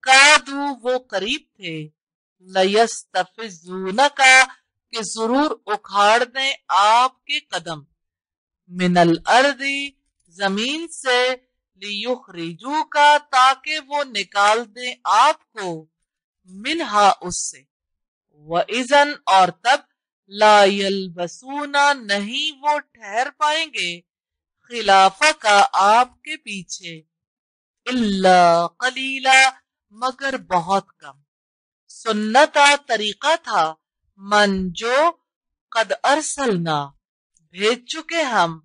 Speaker 1: कादू वो करीब थे, लयस्तफिज़ूनका कि जरूर उखाड़ दें आपके कदम, मिनल अर्दी जमीन से, लियुखरिजू का ताकि वो निकाल दें आपको, मिनहा उससे, व इज़न और तब, ला यल्बसूना नहीं वो ठहर पाएंगे, खिलाफा का आपके पीछे, इल्ला कलीला मगर बहुत कम, सुन्नता तरीका था, मन जो कद अरसलना भेज चुके हम,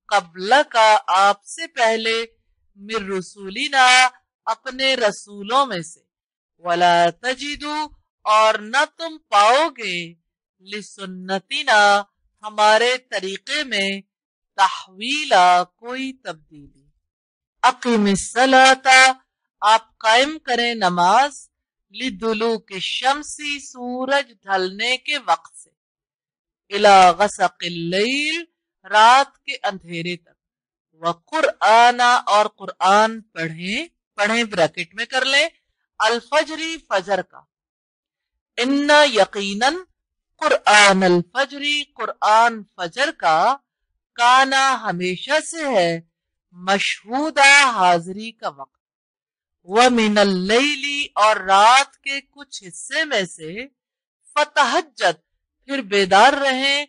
Speaker 1: कबला का आपसे पहले, मिर रसूलिना अपने रसूलों में से, वला तजिदू और न तुम पाओगे, लिसुन्नतिना हमारे तरीके में, तहवीला कोई तब्दीली। अकीमिस्सलाता आप कायम करें नमाज, लिदुलूक शम्सी सूरज ढलने के वक्त से, इला गसक़िल लैल रात के अंधेरे तक, व कुरआना और कुरआन पढ़ें ब्रैकेट में कर लें, अल फजरी फजर का, इन्ना यकीनन कुरआन अल फजरी कुरआन फजर का, काना हमेशा से है, मशहूदा हाजिरी का वक्त, व मिनल लैली और रात के कुछ हिस्से में से, फतहज्जद फिर बेदार रहें,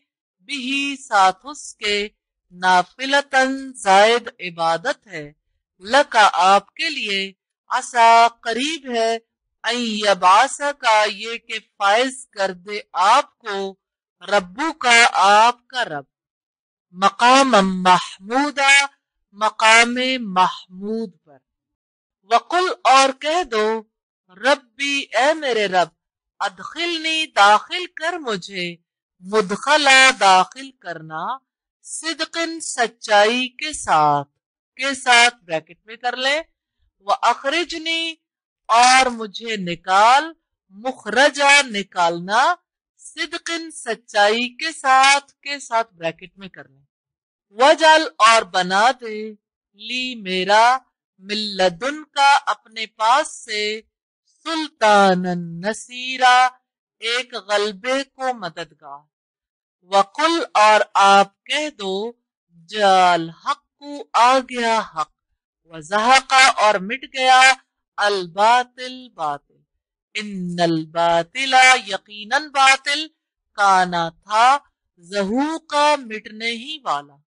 Speaker 1: बिही साथ उसके, नाफिलतन जायद इबादत है, लका आपके लिए, असा करीब है, अय्यबासा का ये कि फायज कर दे आपको, रब्बू का आपका रब, मकाम महमूदा मकाम महमूद पर, वकुल और कह दो, रब्बी ए मेरे रब, अदखिलनी दाखिल कर मुझे, मुदखला दाखिल करना, सिद्किन सच्चाई के साथ ब्रैकेट में कर ले, व अखरिजनी और मुझे निकाल, मुखरजा निकालना, सिद्किन सच्चाई के साथ ब्रैकेट में कर ले, वजल और बना दे, ली मेरा, मिल्लदुन का अपने पास से, सुल्तानन नसीरा एक गलबे को मददगार, वकुल और आप कह दो, जाल हक्कू आ गया हक, वज़हका और मिट गया, अल बातिल बातिल, इन्नल बातिला यकीनन बातिल, काना था, ज़हूका मिटने ही वाला,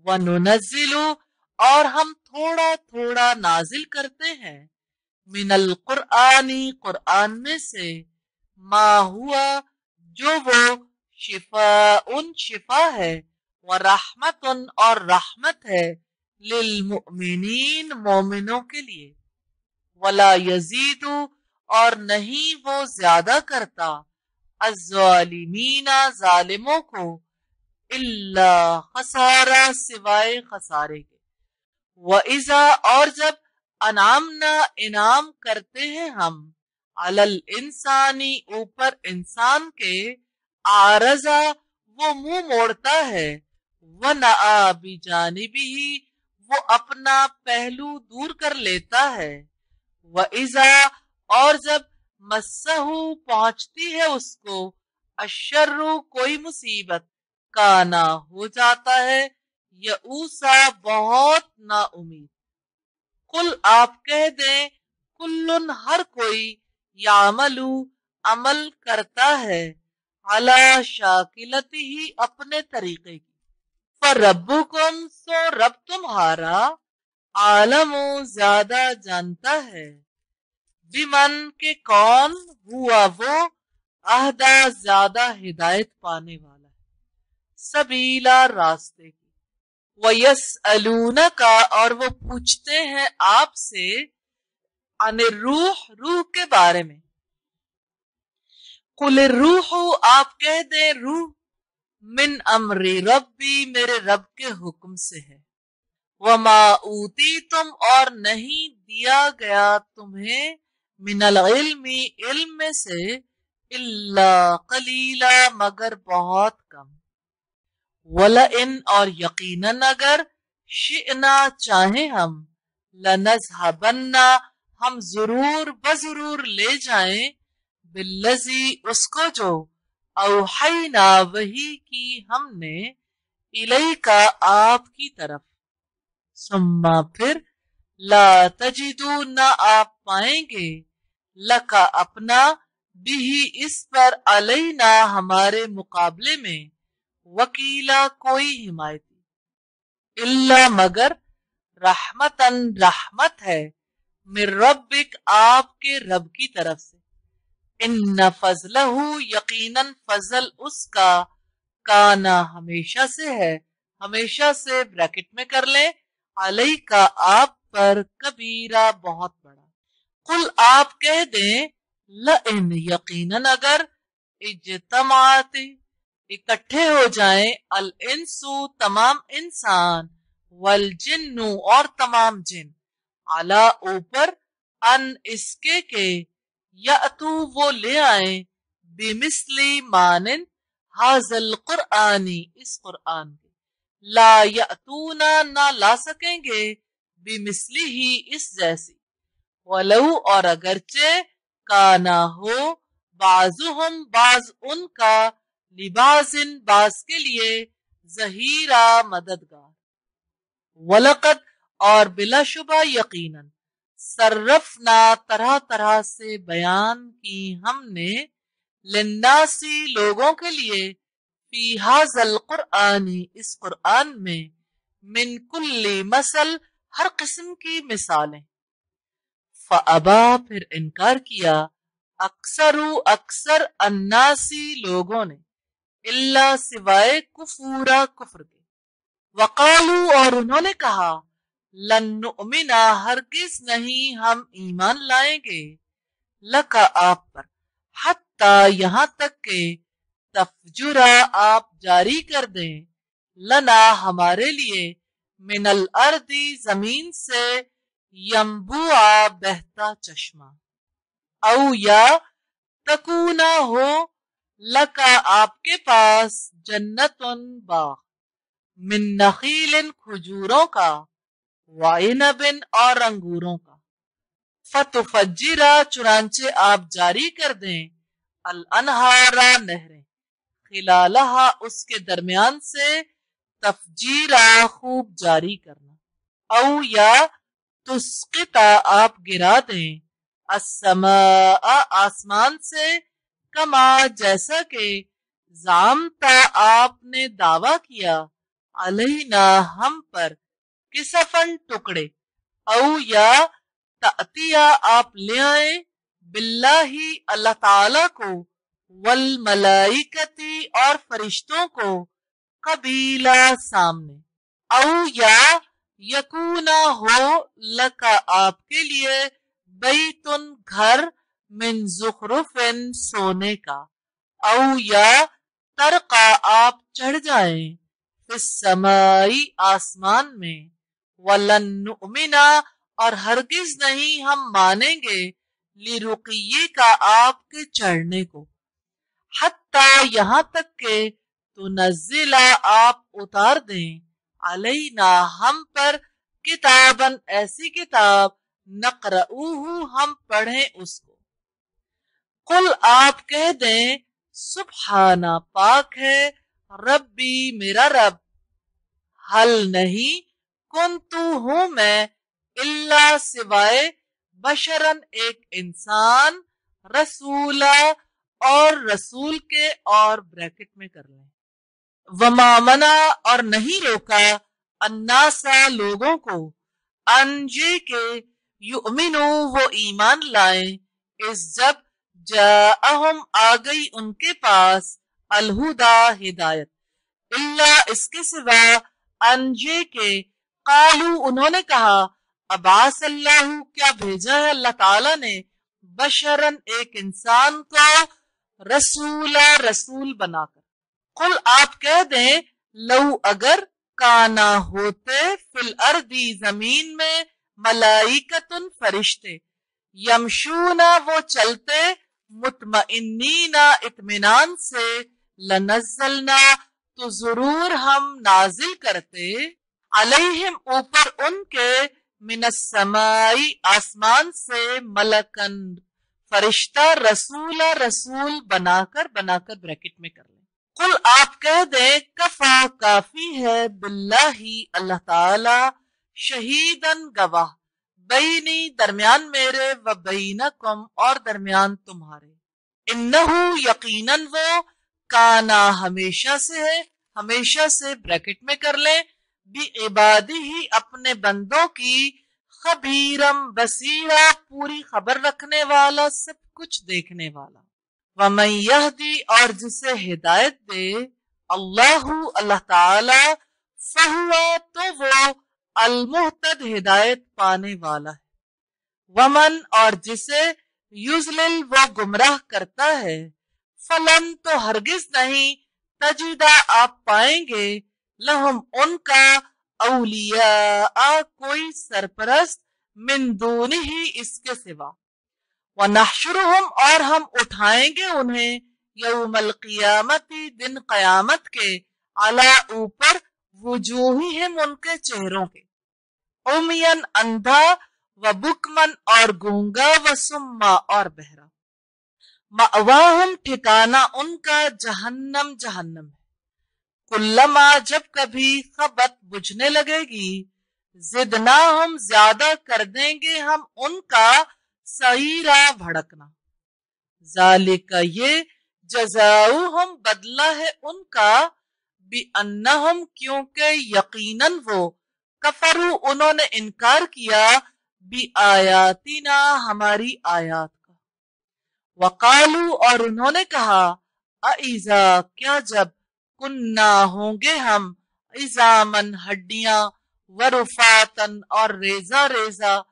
Speaker 1: वनुनज़्ज़िलु और हम थोड़ा थोड़ा नाजिल करते हैं, मिनल कुरआनी कुरआन में से, मा हुआ जो वो, शिफाउन शिफा है, व रहमतुन और रहमत है, लिल मुमिनीन मोमिनों के लिए, वला यजीदु और नहीं वो ज्यादा करता, अज़्ज़ालिमीना जालिमों को, इल्ला खसारा सिवाय खसारे के, व इज़ा और जब, अनामना इनाम करते हैं हम, अलल इंसानी ऊपर इंसान के, आरजा वो मुंह मोड़ता है, व नआ बिजानिबिही वो अपना पहलू दूर कर लेता है, व इज़ा और जब, मस्सहू पहुंचती है उसको, अशर्रु कोई मुसीबत, काना हो जाता है, यऊसा बहुत ना उम्मीद, कुल आप कह दें, कुल्लुन हर कोई, यामलू अमल करता है, अला शाकिलती ही अपने तरीके की, पर रब्बुकुम सो रब तुम्हारा, आलमो ज्यादा जानता है, बिमन के कौन हुआ वो अहदा ज्यादा हिदायत पाने वाला है, सबीला रास्ते की। वयसअलूना का और वो पूछते हैं आपसे अनिर रूह रूह के बारे में। कुल रूह आप कह दें रूह मिन अमरी रब्बी मेरे रब के हुक्म से है। वमा ऊती तुम और नहीं दिया गया तुम्हें मिनल इल्मी इल्म में से इल्ला कलीला मगर बहुत कम। वला इन और यकीनन अगर शिअना चाहे हम लनज़हबन्ना हम जरूर बजरूर ले जाएं बिल्लज़ी उसको जो औहैना वही की हमने इलैका आपकी तरफ। सुम्मा फिर ला तजिदू न आप पाएंगे लका अपना बिही इस पर अलैना हमारे मुकाबले में वकीला कोई हिमायती इल्ला मगर रहमतन रहमत है मिर रब्बिक आपके रब की तरफ से। इन्न फजलहू यकीनन फजल उसका काना हमेशा से है, हमेशा से ब्रैकेट में कर ले अलई का आप पर कबीरा बहुत बड़ा। कुल आप कह दें लइन यकीनन अगर इज्तमात इकट्ठे हो जाएं अल इंसु तमाम इंसान वल जिन्नु और तमाम जिन अला ऊपर अन इसके के यातू वो ले आए बिमिस्ली मानिन हाजल कुरआनी इस कुरआन के। ला यातूना ना ला सकेंगे बिमिस्ली ही इस जैसी। वलऊ और अगरचे काना हो बाजुहुम बाज उनका लिबासिन बास के लिए जहीरा मददगार। वलकद और बिलाशुबा यकीनन सर्रफना तरह तरह से बयान की हमने लिन्नासी लोगों के लिए फी हाजल कुरआनी इस कुरआन में मिन कुल्ली मसल हर किस्म की मिसालें। फअबा फिर इनकार किया अक्सरू अक्सर अन्नासी लोगों ने इल्ला सिवाय कुफूरा कुफ्र के। वकालू और उन्होंने कहा लन नुमिना हरगिज नहीं हम ईमान लाएंगे लका आप पर हत्ता यहाँ तक के तफजुरा आप जारी कर दें लना हमारे लिए मिनल अर्दी जमीन से यम्बुआ बहता चश्मा। औ या तकूना हो लका आपके पास जन्नतुन बाग मिन नखीलिन खजूरों का वाइनबिन और अंगूरों का। फतुफज्जिरा चुनांचे आप जारी कर दें अल अनहारा नहरें खिलालहा उसके दरमियान से तफजीरा खूब जारी करना। औ या तुस्किता आप गिरा दें अस्समा आसमान से कमा जैसा कि जामता आपने दावा किया अलैना हम पर किसफन टुकड़े। औ या तातिया आप ले आए बिल्लाही अल्लाह ताला को वल मलाइकती और फरिश्तों को कबीला सामने। औ या यकूना हो लका आपके लिए बैतुन घर मिन जुखरुफिन सोने का। औ या तरका आप चढ़ जाएं फिस समाई आसमान में वलन नुमिना और हरगिज नहीं हम मानेंगे लिरुकिये का आपके चढ़ने को। हत्ता यहाँ तक के तो नजिला आप उतार दें अलैना हम पर किताबन ऐसी किताब नक़रऊहु हम पढ़ें उसको। कुल आप कह दें सुब्हाना पाक है रब्बी मेरा रब हल नहीं कुन्तु हूं मैं इल्ला सिवाय बशरन एक इंसान रसूला और रसूल के और ब्रैकेट में कर लें। वमामना और नहीं रोका अन्नासा लोगों को अनजे के युमिनु वो ईमान लाए, इस जब जाअहुम आ गई उनके पास अलहुदा हिदायत, इल्ला इसके सिवा अनजे के कालू उन्होंने कहा अबास अल्लाहु क्या भेजा है अल्लाह ताला ने बशरन एक इंसान को रसूला रसूल बनाकर। कुल आप कह दें लऊ अगर काना होते फिल अर्दी जमीन में मलाइकतुन फरिश्ते यमशूना वो चलते मुतमइन्नीना इत्मीनान से लनज़लना तो जरूर हम नाजिल करते अलैहिम ऊपर उनके मिनस्समाई आसमान से मलकन फरिश्ता रसूला रसूल बनाकर बनाकर ब्रैकेट में कर लें। कुल आप कह दें कफा काफी है बिल्लाही अल्लाह ताला शहीदन गवाह बैनी दरमियान मेरे व बैनकुम और दरमियान तुम्हारे इन्नहु यकीनन वो काना हमेशा से है हमेशा से ब्रैकेट में कर लें बी इबादी ही अपने बंदों की खबीरम बसीरा पूरी खबर रखने वाला सब कुछ देखने वाला वमन यहदी और जिसे हिदायत दे अल्लाहु अल्लाह ताला फहुवा तो वो अलमुहतद हिदायत पाने वाला है वमन और जिसे युजलिल वो गुमराह करता है फलन तो हरगिज नहीं तजिदा आप पाएंगे लहुम उनका औलिया कोई सरपरस्त मिन दूनी ही इसके सिवा वनहशुरुहुम और हम उठाएंगे उन्हें यौमल क़ियामती दिन क़यामत के अला ऊपर वुजूहिहिम उनके चेहरों के उमियन अंधा व बुकमन और गूंगा व सुम्मा और बहरा मअवाहुम ठिकाना उनका जहन्नम जहन्नम है कुल्लमा जब कभी खबत बुझने लगेगी जिदना हम ज्यादा कर देंगे हम उनका सईरा भड़कना जालिका ये जजाऊ हम बदला है उनका बि अन्नहुम क्योंकि यकीनन वो कफरू उन्होंने इनकार किया बि आयातिना हमारी आयात का वकालू और उन्होंने कहा अइजा क्या जब कुन्ना होंगे हम इजामन हड्डियां वरुफातन और रेजा रेजा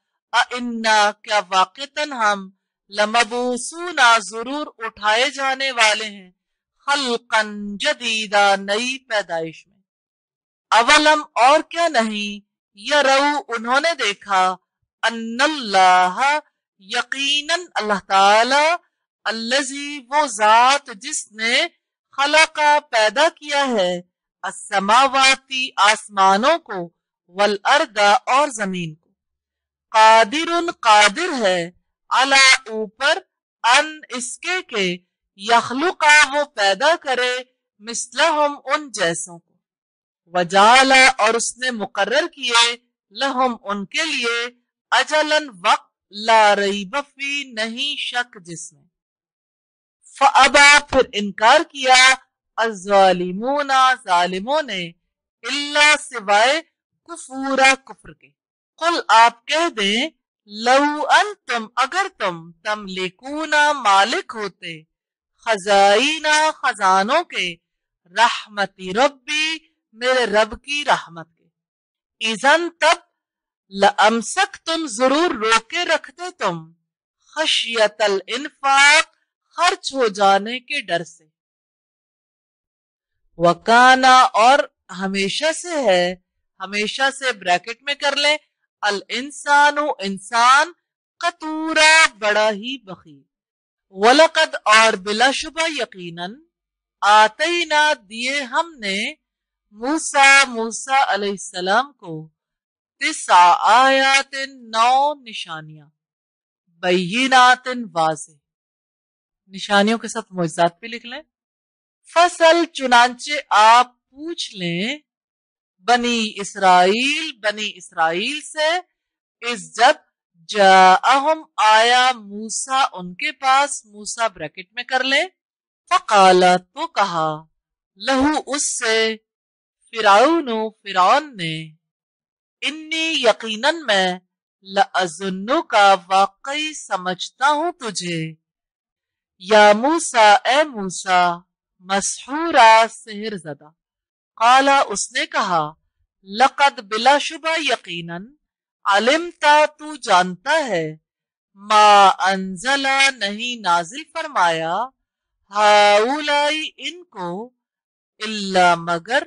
Speaker 1: इन्ना क्या वाक़तन हम लमबूसूना जरूर उठाए जाने वाले हैं खल्कन जदीदा नई पैदाइश में अवलम और क्या नहीं यरऊ उन्होंने देखा अन्नल्लाह यकीनन अल्लाह ताला अल्लज़ी वो जात जिसने खलका पैदा किया है अस्समावाती आसमानों को वल अर्दा और जमीन को कादिरुन कादिर है अला ऊपर अन इसके के यखलुका वो पैदा करे मिसलहुम उन जैसों को वजाला और उसने मुकर्रर किए लहुम उनके लिए अजलन वक्त ला रईब फी नहीं शक जिसमें फअबा फिर इनकार किया अज़्ज़ालिमूना जालिमों ने इल्ला सिवाय कुफूरा कुफ्र के कुल आप कह दें लऊ अंतुम अगर तुम तमलिकूना मालिक होते खजाइना खजानों के रहमती रब्बी मेरे रब की रहमत के इज़न तब लअमसक तुम जरूर रोके रखते तुम खशियतल इन्फाक खर्च हो जाने के डर से वकाना और हमेशा से है हमेशा से ब्रैकेट में कर लें अल इंसानु इंसान कतूरा बड़ा ही बखील वलकद और बिलाशुबा यकीनन आतईना दिए हमने मूसा मूसा अलैहिस्सलाम को तिसा आयातिन 9 निशानियां बय्यिनातिन वाज़ेह निशानियों के साथ मुअज्जज़ात भी लिख लें फसल चुनांचे आप पूछ लें बनी इसराइल से इस जब जाअहुम आया मूसा उनके पास मूसा ब्रैकेट में कर ले फकाला तो कहा लहू उससे फिरौन ने इन्नी यकीनन मैं لَأَظُنُّكَ واقعی سمجھتا ہوں تجھے، یا موسیٰ اے موسیٰ، مسحورا سحر زدہ۔ قالا اس نے کہا، لقد بلا شبہ یقیناً، علمتا تو جانتا ہے، ما انزلہ نہیں نازل فرمایا، ہاؤلائی ان کو، الا مگر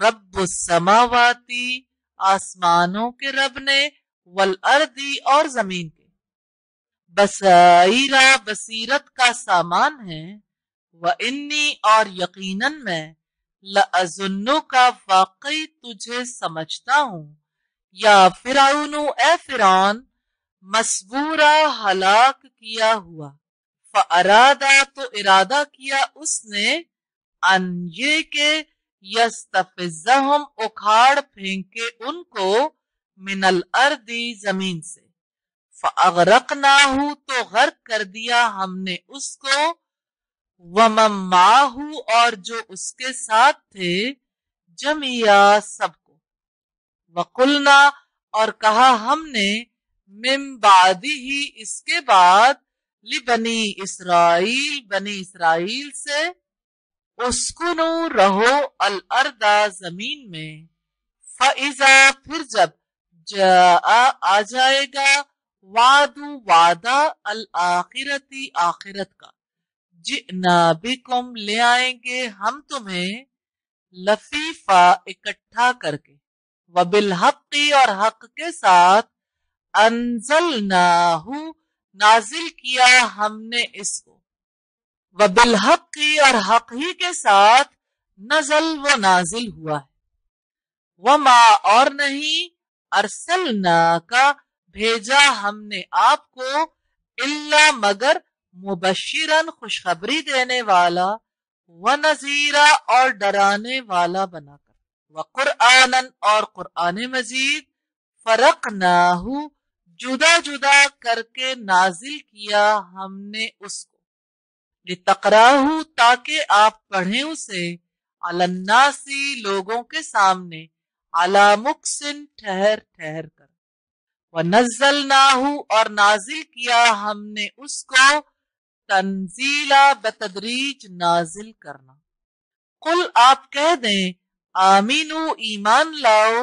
Speaker 1: رب السماواتی آسمانوں کے رب نے، والارضی اور زمین کے، بصائرا بصیرت کا سامان ہے، وانی اور یقیناً میں، لَأَظُنُّکَ واقعی تجھے سمجھتا ہوں، یا فرعون اے فرعون، مسبورا ہلاک کیا ہوا، فَأَرَادَ تو ارادہ کیا اس نے، ان یہ کہ یستفزہم اکھاڑ پھینکے ان کو، من الارض زمین سے، فَأَغْرَقْنَاهُ تو غرق کر دیا ہم نے اس کو، وَمَن مَّعَهُ اور جو اس کے ساتھ تھے، جميعا سب کو، وَقُلْنَا اور کہا ہم نے، من بعدہ اس کے بعد، لبنی اسرائیل بنی اسرائیل سے، اسکنوا رہو الارض زمین میں، فَإِذَا پھر جب جاء آ جائے گا، وعد وعدہ الآخرتی آخرت کا، جئنا بکم لے آئیں گے ہم تمہیں، لفیفا اکٹھا کر کے، وبالحق اور حق کے ساتھ، انزلناہ نازل کیا ہم نے اس کو، وبالحق اور حق ہی کے ساتھ، نزل وہ نازل ہوا ہے، وما اور نہیں، ارسلنا کا بھیجا ہم نے آپ کو، الا مگر مبشرن خوشخبری دینے والا، ونذیرا اور ڈرانے والا بنا کر، وقرآنن اور قرآن مجید، فرقناہ جدا جدا کر کے نازل کیا ہم نے اس کو، لتقرأہ تاکہ آپ پڑھیں اسے، علی الناس لوگوں کے سامنے، علی مکثٍ ٹھہر ٹھہر کر، وَنَزَّلْنَاهُ اور نازل کیا ہم نے اس کو، تنزیلا بتدریج نازل کرنا۔ قل آپ کہہ دیں، آمینو ایمان لاؤ،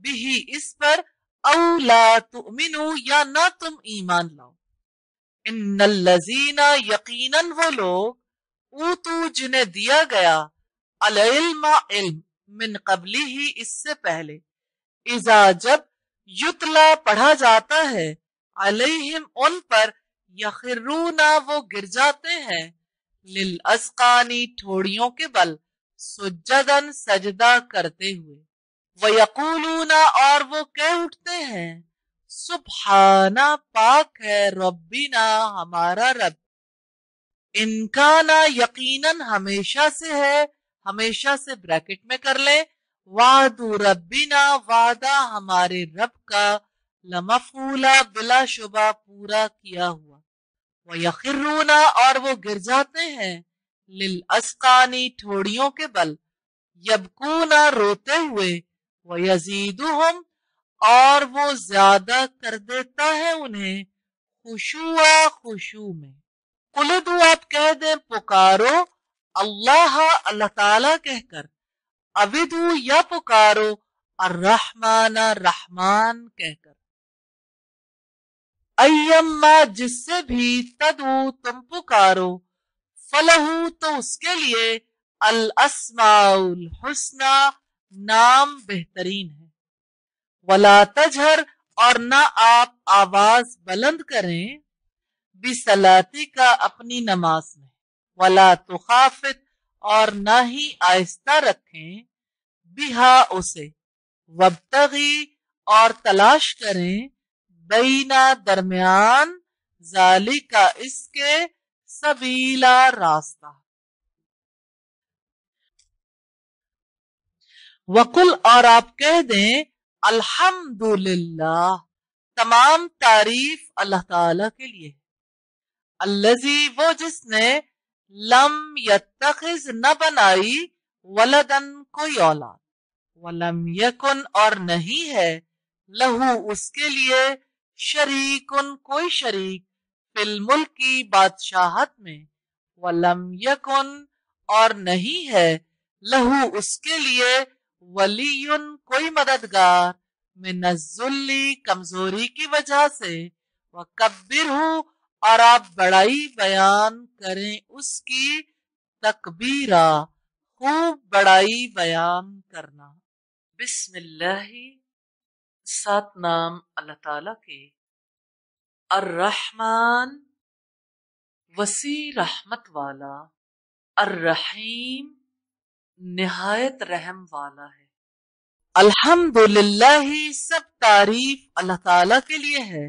Speaker 1: بھی اس پر، او لا تؤمنو یا نہ تم ایمان لاؤ، ان الذین یقیناً وہ لوگ، اوتو جنہیں دیا گیا، العلم علم، من قبلی ہی اس سے پہلے، اذا جب یتلا پڑھا جاتا ہے، علیہم ان پر، یخرون وہ گر جاتے ہیں، للاذقانی ٹھوڑیوں کے بل، سجدن سجدہ کرتے ہوئے، ویقولون اور وہ کہہ اٹھتے ہیں، سبحانہ پاک ہے، ربنا ہمارا رب، ان کانا یقیناً ہمیشہ سے ہے، ہمیشہ سے بریکٹ میں کر لیں، وعد ربنا وعدہ ہمارے رب کا، لمفعولا بلا شبہ پورا کیا ہوا، وَيَخِرُّونَ اور وہ گر جاتے ہیں، لِلْأَذْقَانِ ٹھوڑیوں کے بل، یبکون روتے ہوئے، وَيَزِيدُهُمْ اور وہ زیادہ کر دیتا ہے انہیں، خشوع خشوع میں۔ قُلِ دو آپ کہہ دیں پکارو، اللہ اللہ تعالیٰ کہہ کر، ابدو یا پکارو، الرحمن رحمان کہہ کر، ایما جس سے بھی تدعو تم پکارو، فلہو تو اس کے لیے، الاسماء الحسنی نام بہترین ہے، ولا تجہر اور نہ آپ آواز بلند کریں، بصلاتی کا اپنی نماز میں، ولا تخافت اور نہ ہی آہستہ رکھیں، بہا اسے، وابتغی اور تلاش کریں، بینا درمیان، ذالکا اس کے، سبیلا راستہ۔ وقل اور آپ کہہ دیں، الحمدللہ تمام تعریف اللہ تعالی کے لیے، الذی وہ جس نے، لم یتخذ نہ بنائی، ولدن کوئی اولاد، ولم یکن اور نہیں ہے، لہو اس کے لیے، शरीकुन कोई शरीक फिल मुल्क की बादशाहत में, वलम यकुन और नहीं है, लहू उसके लिए, वलीयुन कोई मददगार, मिनज़्ज़ुल्ली कमजोरी की वजह से, वकब्बिरहू और आप बड़ाई बयान करें उसकी, तकबीरा खूब बड़ाई बयान करना। बिस्मिल्लाहि सात नाम अल्लाह ताला के। अर्रहमान वसी रहमत वाला, अर्रहीम निहायत रहम वाला है। अल्हम्दुलिल्लाह सब तारीफ अल्लाह ताला के लिए है।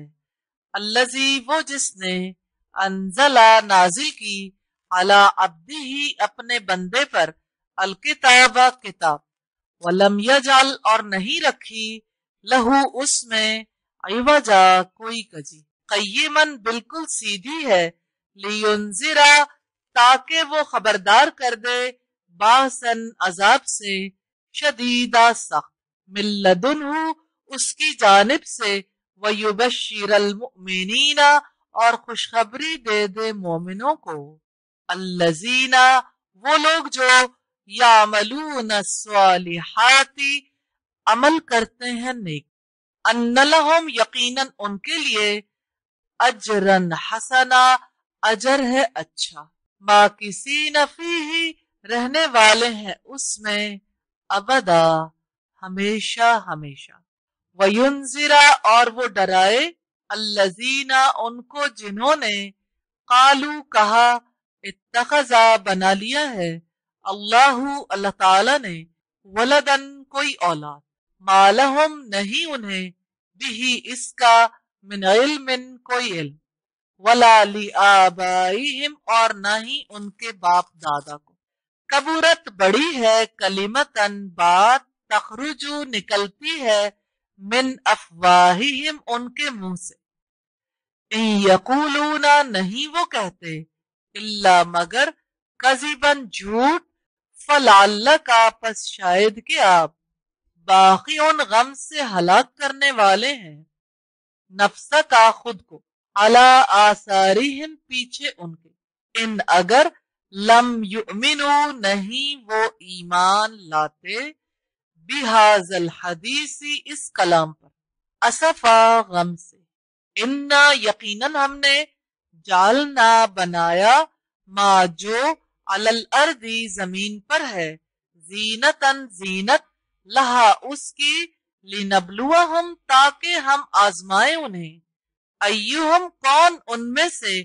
Speaker 1: अल्लज़ी वो जिसने अंजला नाजिल की अला अब्दिही अपने बंदे पर अलकिताबा किताब, वलम यजल और नहीं रखी, लहू उसमें इवजा कोई कजी, क़य्यिमन बिल्कुल सीधी है, लियुनज़िरा ताकि वो खबरदार कर दे, बासन अजाब से, शदीदा सख्त, मिल्लदुन्हु उसकी जानिब से, वयुबश्शिरल मुमिनीना और खुशखबरी दे दे मोमिनों को, अल्लज़ीना वो लोग जो यामलून स्वालिहाती अमल करते हैं नेक, अन्ना लहुम यकीनन उनके लिए, अजरन हसना अजर है अच्छा, माकिसीन फीही रहने वाले हैं उसमें, अबदा हमेशा हमेशा, वयुनज़िरा और वो डराए, अल्लज़ीना उनको जिन्होंने, कालू कहा, इत्तखज़ा बना लिया है, अल्लाहु अल्लाह ताला ने, वलदन कोई औलाद, मालहुम नहीं उन्हें, बिही इसका, मिन इल्मिन कोई इल्म, वला लि आबाइहिम और न ही उनके बाप दादा को, कबूरत बड़ी है कलिमतन बात, तखरुजु निकलती है, मिन अफवाहिहिम उनके मुंह से, इन यकूलूना नहीं वो कहते, इल्ला मगर, कज़िबन झूठ, फलअल्ला का पस शायद कि आप, बाकी उन गम से हलाक करने वाले हैं, नफ्सा का खुद को, अला आसारिहिम पीछे उनके, इन अगर, लम युमिनु नहीं वो ईमान लाते, बिहाज़ल हदीसी इस कलाम पर, असफा गम से, इन्ना यकीनन हमने, जालना बनाया, मा जो अलल अर्दी जमीन पर है, जीनतन जीनत, लहा उसकी, लिनबलुवहुम ताकि हम आजमाए उन्हें, अय्युहुम कौन उनमें से,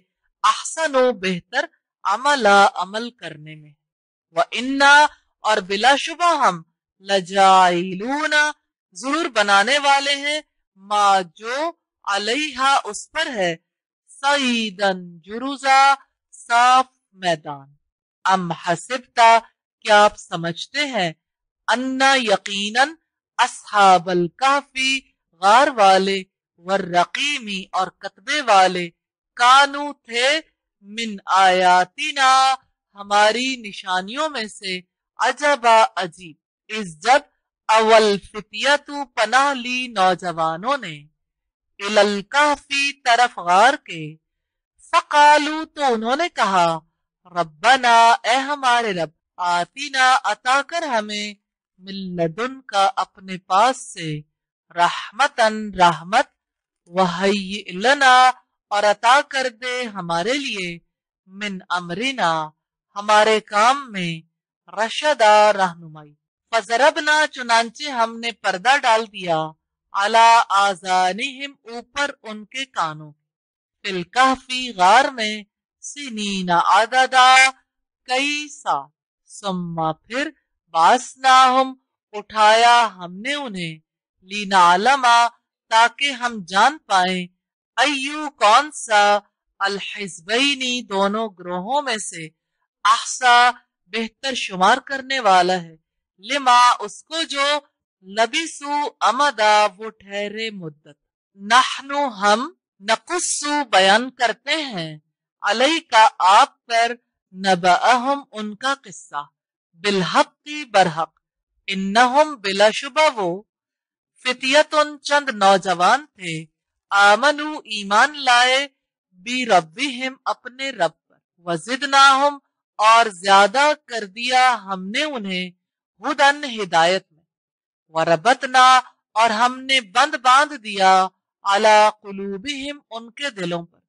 Speaker 1: अहसनो बेहतर, अमला अमल करने में, व इन्ना और बिलाशुबा हम, लजाइलूना जरूर बनाने वाले हैं, मा जो अलैहा उस पर है, सईदन जुरुजा साफ मैदान, अम हसिबता क्या आप समझते हैं, अन्ना यकीनन अस्हाबल काफी गार वाले, वर्रकीमी और कतबे वाले, कानू थे, मिन आयातिना हमारी निशानियों में से, अजबा अजीब, इस जब अवल फितियतु पनाह ली नौजवानों ने, इलल काफी तरफ गार के, फकालू तो उन्होंने कहा, रब्बना ए हमारे रब, आतीना अता कर हमें, मिल्लदुन का अपने पास से, रहमतन रहमत, वहय्यि लना और अता कर दे हमारे लिए, मिन अमरिना हमारे काम में, रशदा रहनुमाई, फजरबना चुनांचे हमने पर्दा डाल दिया, अला आजानिहिम ऊपर उनके कानों, फिल कहफी गार में, सिनीना आददा कई साल, सुम्मा फिर, बासनाहुम उठाया हमने उन्हें, लीनालमा ताकि हम जान पाए, अय्यू कौन सा, अल हिज़्बैनी दोनों ग्रोहों में से, अहसा बेहतर शुमार करने वाला है, लिमा उसको जो, लबिसु अमदा वो ठहरे मुद्दत, नहनु हम, नकुस्सु बयान करते हैं, अलई का आप पर, नबअहुम उनका किस्सा, बिलहक़्क़ि बरहक़, इन्नहुम बिलाशुबा वो, फितियतुन चंद नौजवान थे, आमनु ईमान लाए बी रब्बिहिम अपने रब पर, वजिदनाहुम और ज्यादा कर दिया हमने उन्हें हुदन हिदायत में, वरबतना और हमने बंद बांध दिया अला कुलूबिहिम उनके दिलों पर,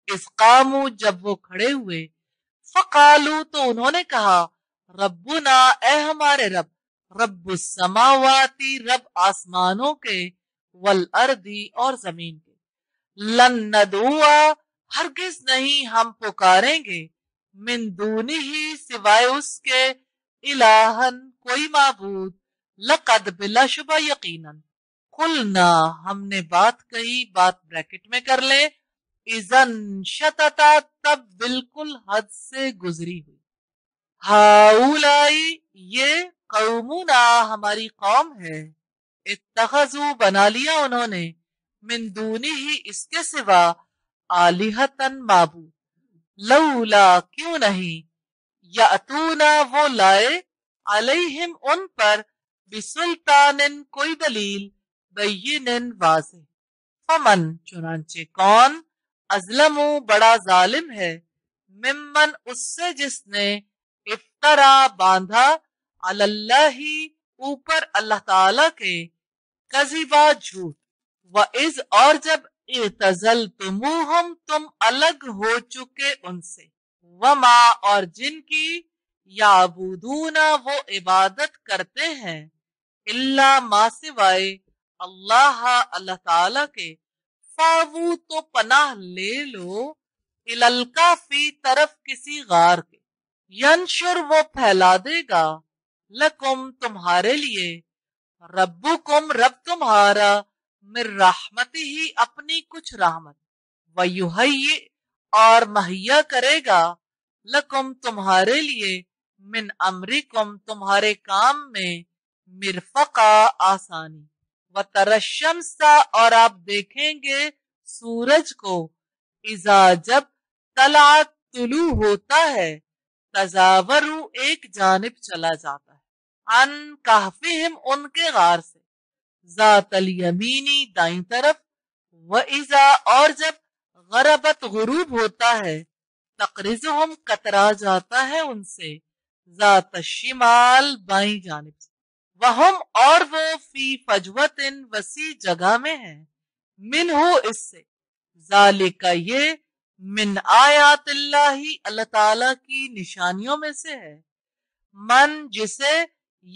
Speaker 1: इसकामू जब वो खड़े हुए, फकालू तो उन्होंने कहा रब्बुना ए हमारे रब, रब्बुस समावाती रब आसमानों के, वल अर्दी और जमीन के, लन नदुआ हरगिज नहीं हम पुकारेंगे, मिन दूनी ही सिवाय उसके, इलाहन कोई माबूद, लकद बिलाशुबा यकीनन, कुलना हमने बात कही, बात ब्रैकेट में कर ले, इजन शतता तब बिल्कुल हद से गुजरी हुई, हाउलाई ये कौमुना हमारी कौम है, इत्तखजू बना लिया उन्होंने, मिन दूनी ही इसके सिवा, आलिहतन माबूद, लौला क्यों नहीं, यातूना वो लाए, अलैहिम उन पर, बिसुल्तानिन कोई दलील, बय्यिनिन वाज़ेह, फमन चुनांचे कौन, अज़लमु बड़ा जालिम है, मिम्मन उससे जिसने, इफ्तरा बांधा, अलल्लाही ऊपर अल्लाह ताला के, कज़िबा झूठ, व इज और जब इतज़लतुमूहुम तुम अलग हो चुके उनसे, वमा और जिनकी याबुदूना वो इबादत करते हैं, इल्ला मा सिवाय अल्लाह अल्लाह ताला के, फावू तो पनाह ले लो, इलल काफी तरफ किसी गार के, यंशुर वो फैला देगा, लकुम तुम्हारे लिए, रब्बुकुम रब तुम्हारा, मिर रहमती ही अपनी कुछ रहमत, वयुहय्यि और मुहैया करेगा, लकुम तुम्हारे लिए, मिन अमरिकुम तुम्हारे काम में, मिरफका आसानी, व तरशमसा और आप देखेंगे सूरज को, इजा जब तलात तुलू होता है, तजावरू एक जानिब चला जाता है, अन कहफिहिम उनके गार से, जातल यमीनी दाईं तरफ, व इजा और जब गरबत गुरूब होता है, तकरिजुहुम कतरा जाता है उनसे, जात शिमाल बाईं जानिब से, वहम और वो फी फजवतिन वसी जगह में है, मिनहु इससे, जालिका ये, मिन आयातिल्लाही अल्लाह ताला की निशानियों में से है, मन जिसे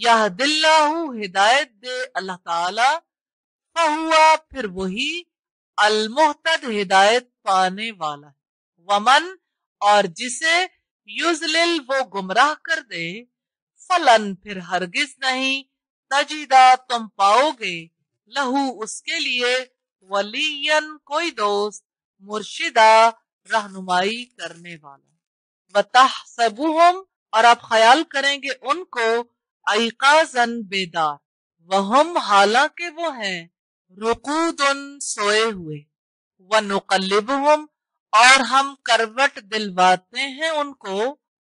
Speaker 1: यहदिल्लाहु हिदायत दे अल्लाह ताला, फहुआ फिर वही, अलमुहतद हिदायत पाने वाला है, वमन और जिसे युजलिल वो गुमराह कर दे, फलन फिर हरगिज नहीं, तजिदा तुम पाओगे, लहू उसके लिए, वलियन कोई दोस्त, मुर्शिदा रहनुमाई करने वाला, वतहसबुहुम और आप ख्याल करेंगे उनको, अयकाजन बेदार, वहम हालांकि वो हैं, रुकूदुन सोए हुए, वनुकल्लिबुहुम और हम करवट दिलवाते हैं उनको,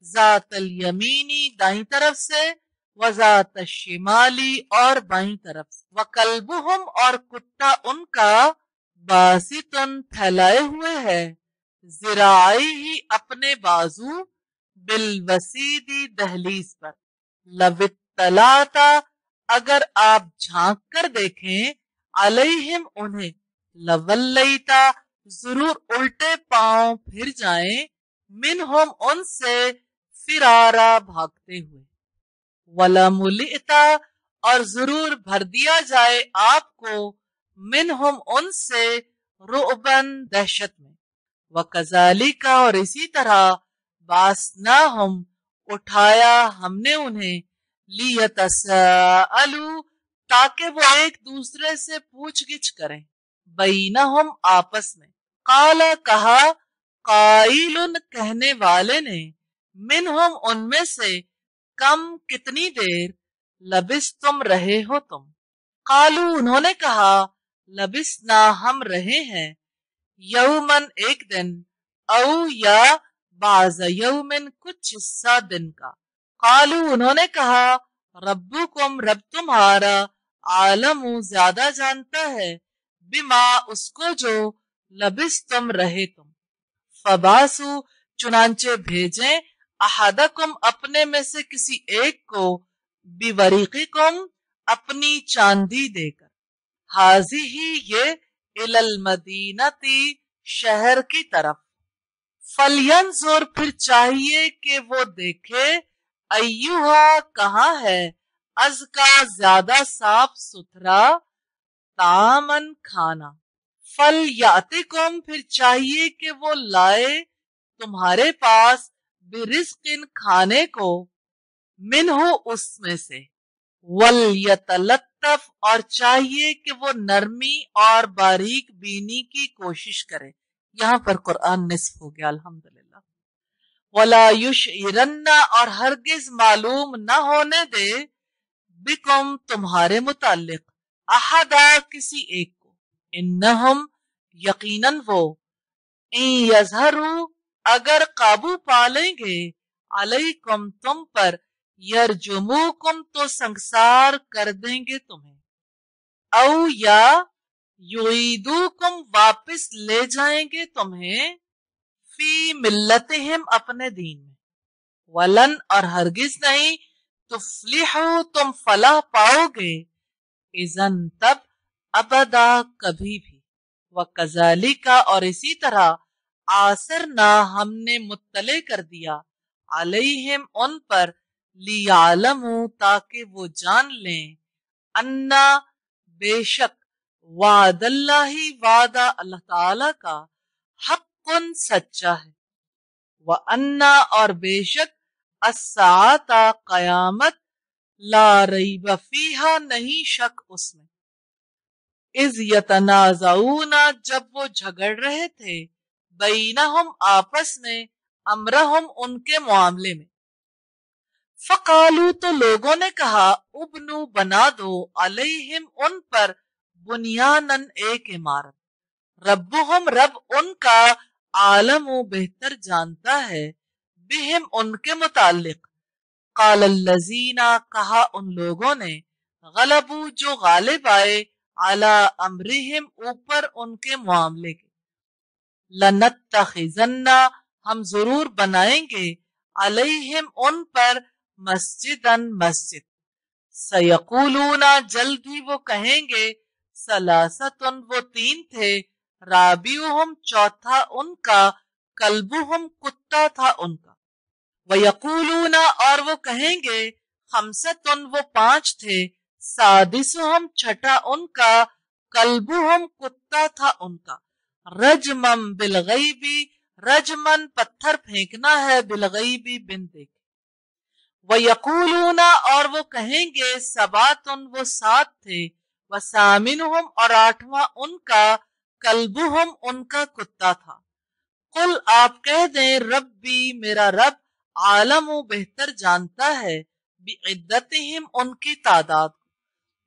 Speaker 1: जातल यमीनी दाईं तरफ से, वजात शिमाली और बाईं तरफ से, वकल्बुहुम और कुत्ता उनका, बासितन फैलाए हुए है, जिराई ही अपने बाजू, बिलवसीदी दहलीज पर, लवित्तलाता अगर आप झांक कर देखें, अलैहिम उन्हें, लवल्लैता जरूर उल्टे पांव फिर जाएं, मिनहुम उनसे, फिरारा भागते हुए, वलमुलिता और जरूर भर दिया जाए आपको, मिनहुम उनसे, रुअबन दहशत में, वकज़ालिका और इसी तरह, बासनाहुम उठाया हमने उन्हें, लियतसाअलू ताकि वो एक दूसरे से पूछगिछ करें, बैनहुम आपस में, काला कहा, काइलुन कहने वाले ने, मिनहुम उनमें से, कम कितनी देर, लबिस तुम रहे हो तुम, कालू उन्होंने कहा, लबिसना हम रहे हैं, यौमन एक दिन, औ या बाज़ यौमिन कुछ हिस्सा दिन का, कालू उन्होंने कहा, रब्बुकुम रब तुम्हारा, आलमु ज्यादा जानता है, बिमा उसको जो लबिस तुम रहे तुम। फबासु चुनांचे भेजें अहदकुम अपने में से किसी एक को बिवरीकिकुम अपनी चांदी देकर। हाजी ही ये इलल मदीनती शहर की तरफ। फलियंजुर फिर चाहिए कि वो देखे अय्युहा कहाँ है अज़का ज्यादा साफ सुथरा तामन खाना। फल यातिकुम फिर चाहिए कि वो लाए तुम्हारे पास बिरिज़्क़िन खाने को मिन्हु उसमें से। वल यतलत्तफ और चाहिए कि वो नरमी और बारीक बीनी की कोशिश करे। यहाँ पर कुरान निस्फ हो गया अल्हम्दुलिल्लाह। वला युशइरन्ना और हरगिज मालूम न होने दे बिकुम तुम्हारे मुताल्लिक अहदा किसी एक को। इन्नहुम यकीनन वो इन यज़हरू अगर काबू पा लेंगे अलैकुम तुम पर यरजुमुकुम तो संसार कर देंगे तुम्हें। औ या युईदुकुम वापस ले जाएंगे तुम्हें फी मिल्लतिहिम अपने दीन में। वलन और हरगिज नहीं तुफ्लिहू तुम फलाह पाओगे इज़न तब अबदा कभी भी। व कज़ालिका और इसी तरह आसर ना हमने मुत्तले कर दिया अलैहिम उन पर लियालमू ताकि वो जान लें अन्ना बेशक वादल्लाही वादा अल्लाह ताला का हक़्क़ुन सच्चा है। व अन्ना और बेशक अस्साता कयामत ला रैब फीहा नहीं शक उसमें। इज यतनाज़ऊना जब वो झगड़ रहे थे बैनहुम आपस में अमरहुम उनके मामले में। फकालू तो लोगों ने कहा उबनु बना दो अलैहिम उन पर बुनियानन एक इमारत। रब्बुहुम रब उनका आलमु बेहतर जानता है बिहिम उनके मुताल्लिक। कालल्लज़ीना कहा उन लोगों ने गलबू जो गालिब आए अला अमरिहिम ऊपर उनके मामले के। लनत्तखिज़न्ना हम जरूर बनाएंगे अलैहिम उन पर मस्जिदन मस्जिद। सयकूलूना जल्द ही वो कहेंगे सलासतुन वो तीन थे राबिउहुम चौथा उनका कल्बुहुम कुत्ता था उनका। वयकूलूना और वो कहेंगे खमसतुन वो पांच थे सादिसुहुम छठा उनका कल्बुहुम कुत्ता था उनका। रजमम बिलगैबी रजमन पत्थर फेंकना है बिलगैबी बिन देखे। वयकूलूना और वो कहेंगे सबातुन वो सात थे वसामिनुहुम और आठवां उनका कल्बुहुम उनका कुत्ता था। कुल आप कह दें रब्बी मेरा रब आलमु बेहतर जानता है बिइद्दतिहिम उनकी तादाद।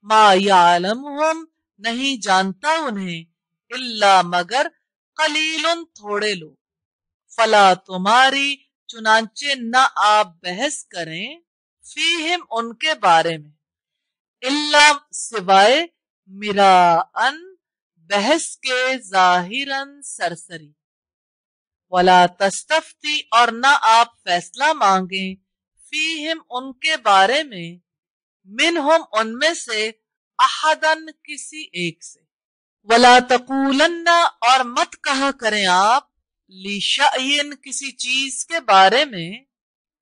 Speaker 1: मा यालमुहुम नहीं जानता उन्हें इल्ला मगर कलीलुन थोड़े लोग। फला तुम्हारी चुनांचे न आप बहस करें फीहिम उनके बारे में इल्ला सिवाय मिराअन बहस के जाहिरन सरसरी। वला तस्तफ्ती और न आप फैसला मांगे फीहिम उनके बारे में मिनहुम उनमें से अहदन किसी एक से। वला तकूलन्ना और मत कहा करें आप लिशयइन किसी चीज के बारे में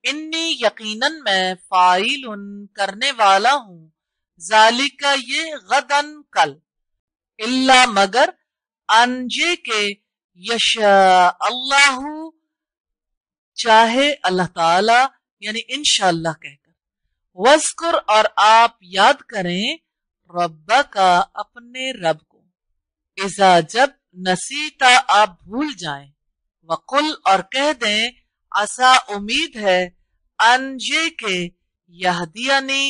Speaker 1: इन्नी यकीनन मैं फाइलुन करने वाला हूँ जालिका ये गदन कल। इल्ला मगर अनजे के यशा अल्लाहु चाहे अल्लाह ताला यानी इंशाअल्लाह कहकर। वज़कुर और आप याद करें रब्बा का अपने रब को। इज़ा जब नसीता आप भूल जाएं। वकुल और कह दें आसा उम्मीद है अनजे के यहदियानी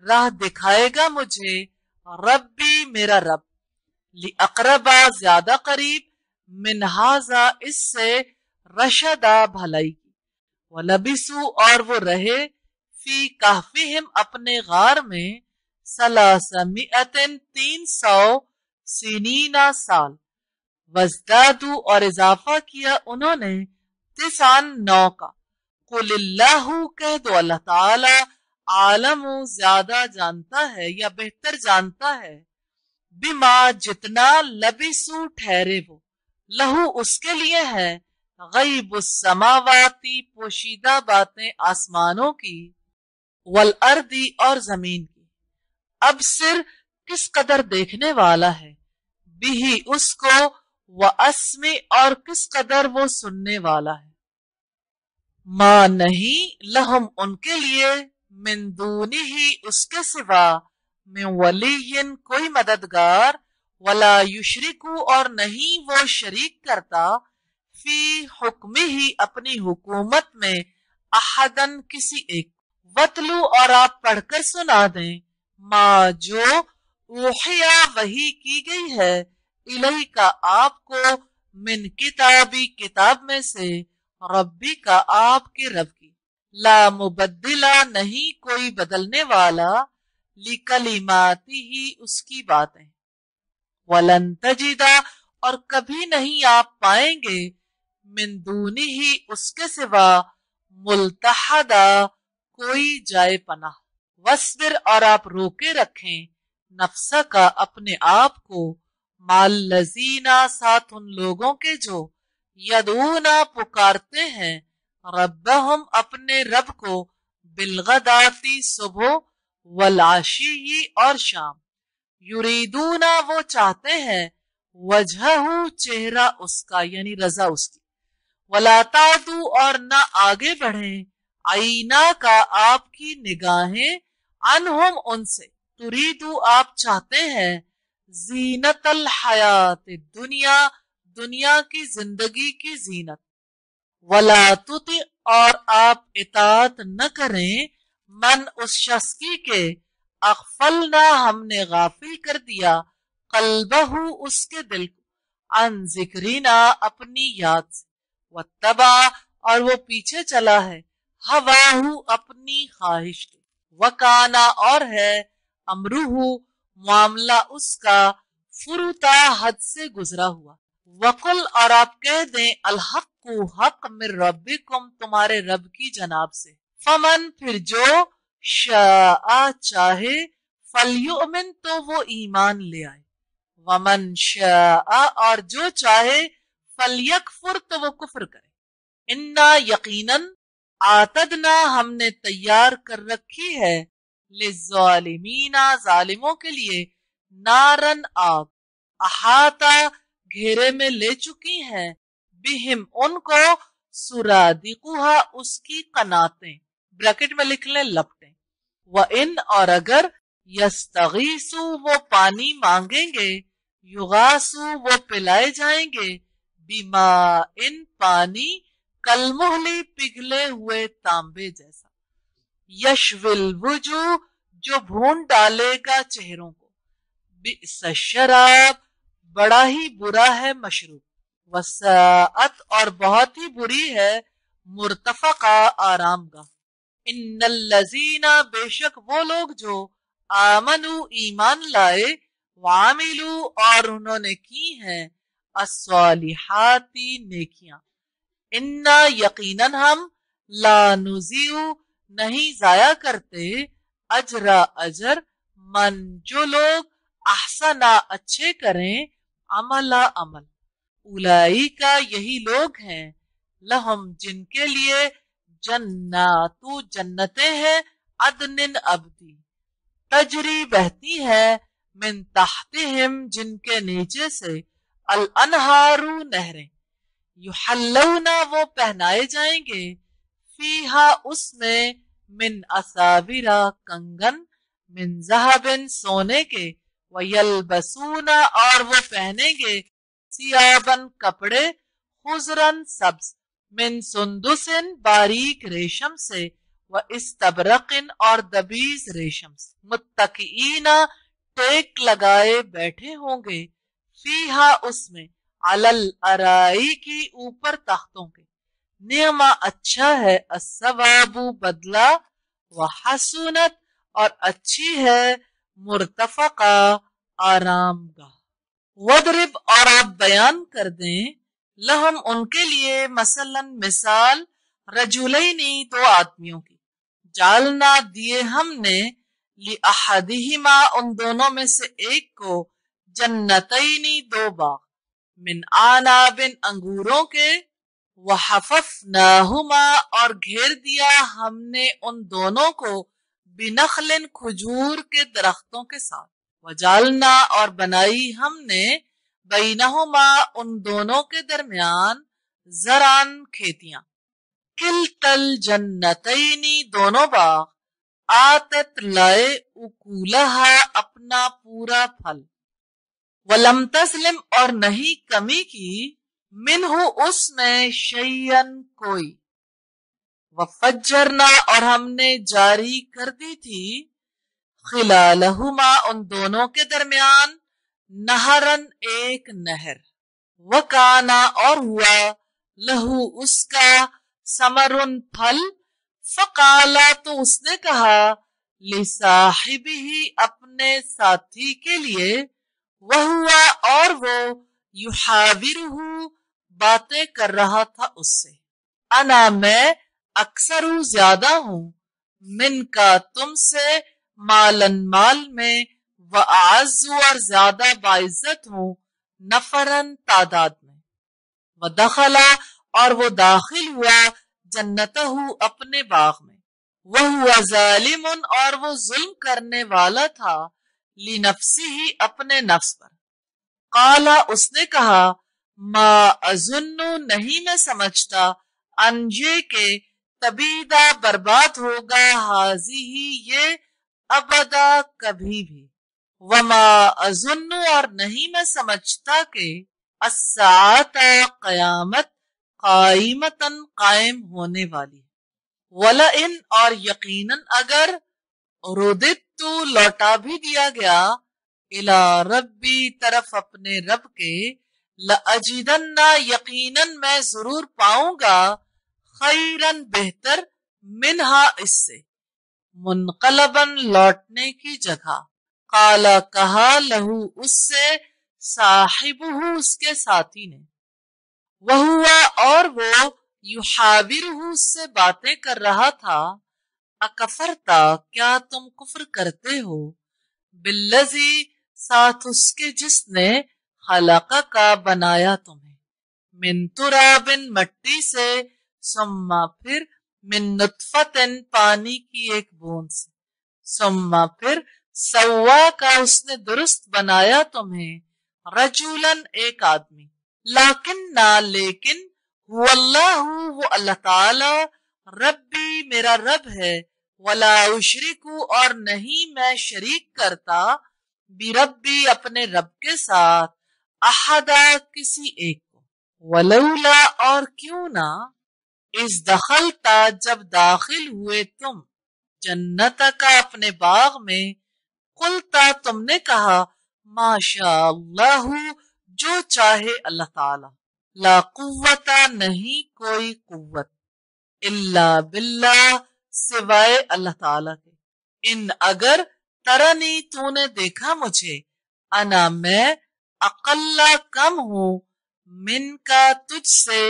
Speaker 1: राह दिखाएगा मुझे रब्बी मेरा रब ली अकरबा ज्यादा करीब मिनहाजा इससे रशदा भलाई की। वलबिसु और वो रहे फी कहफिहिम अपने गार में सलासमिअतिन 300 सिनीना साल, वज़दादू और इजाफा किया उन्होंने तिसान 9 का। कुलिल्लाहु कह दो अल्लाह ताला आलमु ज्यादा जानता है या बेहतर जानता है, बिमा जितना लबिसु ठहरे वो, लहू उसके लिए है, गैबुस समावाती पोशीदा बातें आसमानों की, वल अर्दी और जमीन की। अब सिर किस कदर देखने वाला है, बिही उसको, व अस्मी और किस कदर वो सुनने वाला है। मां नहीं लहम उनके लिए, मिन दूनी ही उसके सिवा, में वलीहिन कोई मददगार, वला युशरिकु और नहीं वो शरीक करता, फी हुक्मी ही अपनी हुकूमत में, अहदन किसी एक। वतलू और आप पढ़कर सुना दें, माँ जो ऊहिया वही की गई है, इलही का आपको, मिन किताबी किताब में से, रब्बी का आपके रब की, ला मुबद्दिला नहीं कोई बदलने वाला, लिकलिमाती ही उसकी बातें, वलन तजिदा और कभी नहीं आप पाएंगे, मिन दूनी ही उसके सिवा, मुल्तहदा कोई जाए पनाह। वस्बिर और आप रोके रखें, नफ्सा का अपने आप को, माल लजीना साथ उन लोगों के जो, यदूना पुकारते हैं, रब्बहुम अपने रब को, बिलगदाती सुबह, वलाशी ही और शाम, युरीदूना वो चाहते हैं, वजहू चेहरा उसका यानी रजा उसकी, वलातादू और न आगे बढ़े, आईना का आपकी निगाहें, अनहुम उनसे, तुरीदू आप चाहते हैं, जीनतल हयात दुनिया दुनिया की जिंदगी की जीनत, वला तुति और आप इताअत न करें, मन उस शख्स की के, अगफलना हमने गाफिल कर दिया, कल्बहू उसके दिल को, अन जिक्रीना अपनी याद से, वत्तबा और वो पीछे चला है, हवाहू अपनी ख्वाहिश के, वकाना और है, अमरूहू मामला उसका, फुरुता हद से गुजरा हुआ। वकुल और आप कह दें, अलहक्कु हक मिर रब्बिकुम तुम्हारे रब की जनाब से, फमन फिर जो शाआ चाहे, फलयुमिन तो वो ईमान ले आए, वमन शाआ और जो चाहे, फलयकफुर तो वो कुफ्र करे। इन्ना यकीनन आतदना हमने तैयार कर रखी है, लिज़्ज़ालिमीना जालिमों के लिए, नारन आग, अहाता घेरे में ले चुकी हैं, बिहिम उनको, सुरादिकुहा उसकी कनातें, ब्रैकेट में लिख लें लपटें, व इन और अगर, यस्तगीसु वो पानी मांगेंगे, युगासु वो पिलाए जाएंगे, बिमा इन पानी, कलमुहली पिघले हुए तांबे जैसा, यशविल वुजू जो भून डालेगा चेहरों को, बिस शराब बड़ा ही बुरा है मशरूब, वसाअत और बहुत ही बुरी है, मुर्तफका आरामगाह। इन्नल्लज़ीना बेशक वो लोग जो, आमनु ईमान लाए, वामिलू और उन्होंने की हैं, अस्सालिहाती नेकियां, इन्ना यकीनन हम, ला नुज़ीउ नहीं जाया करते, अजरा अजर, मन जो लोग, अहसना अच्छे करें, अमला अमल, उलाई का यही लोग हैं, लहम जिनके लिए, जन्नातु जन्नतें हैं, अदनिन अबदी, तजरी बहती है, मिन तहतिहिम जिनके नीचे से, अल अनहारू नहरें, युहल्लौना वो पहनाए जाएंगे, फीहा उसमें, मिन असाविरा कंगन, मिन ज़हबिन सोने के, वयलबसूना और वो पहनेंगे, सियाबन कपड़े, खुजरन सब्ज, मिन सुंदुसिन बारीक रेशम से, व इस्तबरकिन और दबीज रेशम से, मुत्तकीना टेक लगाए बैठे होंगे, फीहा उसमें, अलल अराई की ऊपर तख्तों के, नियमा अच्छा है, अस्सवाबु बदला, व हसुनत और अच्छी है, मुर्तफका आरामगाह। वदरिब और आप बयान कर दें लहम उनके लिए मसलन मिसाल रजुलैनी दो आदमियों की जालना दिए हमने लि अहदिहिमा उन दोनों में से एक को जन्नतैनी दो बाग मिन आनाबिन अंगूरों के वहफफनाहुमा और घेर दिया हमने उन दोनों को बिनखलिन खजूर के दरख्तों के साथ वजालना और बनाई हमने बैनहुमा उन दोनों के दरमियान जरान खेतियां किलतल जन्नतैनी दोनों बाग आतत लाए उकूलहा अपना पूरा फल वलम तस्लिम और नहीं कमी की मिनहु उसमें शैयन कोई वफज्जरना और हमने जारी कर दी थी खिलालहुमा उन दोनों के दरमियान नहरन एक नहर वकाना और हुआ लहू उसका समरुन फल फकाला तो उसने कहा लिसाहिबिही अपने साथी के लिए वह हुआ और वो युहाविरुहु बातें कर रहा था उससे अना मैं अक्सरू ज्यादा हूं मिन का तुमसे मालन माल में व आज़्ज़ु और ज्यादा बाइज्जत हूं नफरन तादाद में व दखला और वो दाखिल हुआ जन्नतहु अपने बाग में वह हुआ जालिमुन और वो जुल्म करने वाला था लिनफ्सिही अपने नफ्स पर काला उसने कहा मा अजुन्नु नहीं मैं समझता अंजे के तबीदा बर्बाद होगा हाजी ही ये अबदा कभी भी वमा अजुन्नु और नहीं मैं समझता के अस्साता कयामत कायमतन कायम होने वाली वला इन और यकीनन अगर रुदित तो लौटा भी दिया गया इला रब्बी तरफ अपने रब के लअजिदन्ना यकीनन मैं जरूर पाऊंगा खैरन बेहतर मिनहा इससे मुनकलबन लौटने की जगह काला कहा लहू उससे साहिबहू उसके साथी ने वह हुआ और वो युहाविरहू उससे बातें कर रहा था अकफरता क्या तुम कुफ्र करते हो बिल्लजी साथ उसके जिसने खलका का बनाया तुम्हें मिन तुराबिन मट्टी से सुम्मा फिर मिन नुतफतन पानी की एक बूंद से सुम्मा फिर सव्वा का उसने दुरुस्त बनाया तुम्हें रजूलन एक आदमी लाकिन ना लेकिन हुवल्लाहु वो अल्लाह ताला रब्बी मेरा रब है वला उशरिकु और नहीं मैं शरीक करता बिरब्बी अपने रब के साथ अहदा किसी एक को वलौला और क्यों ना इस दखलता जब दाखिल हुए तुम जन्नत का अपने बाग में कुलता तुमने कहा माशा अल्लाह जो चाहे अल्लाह ताला ला कुव्वता नहीं कोई कुव्वत इल्ला बिल्लाह सिवाय अल्लाह ताला के इन अगर तरनी तूने देखा मुझे अना मैं अकल्ला कम हूं मिन का तुझसे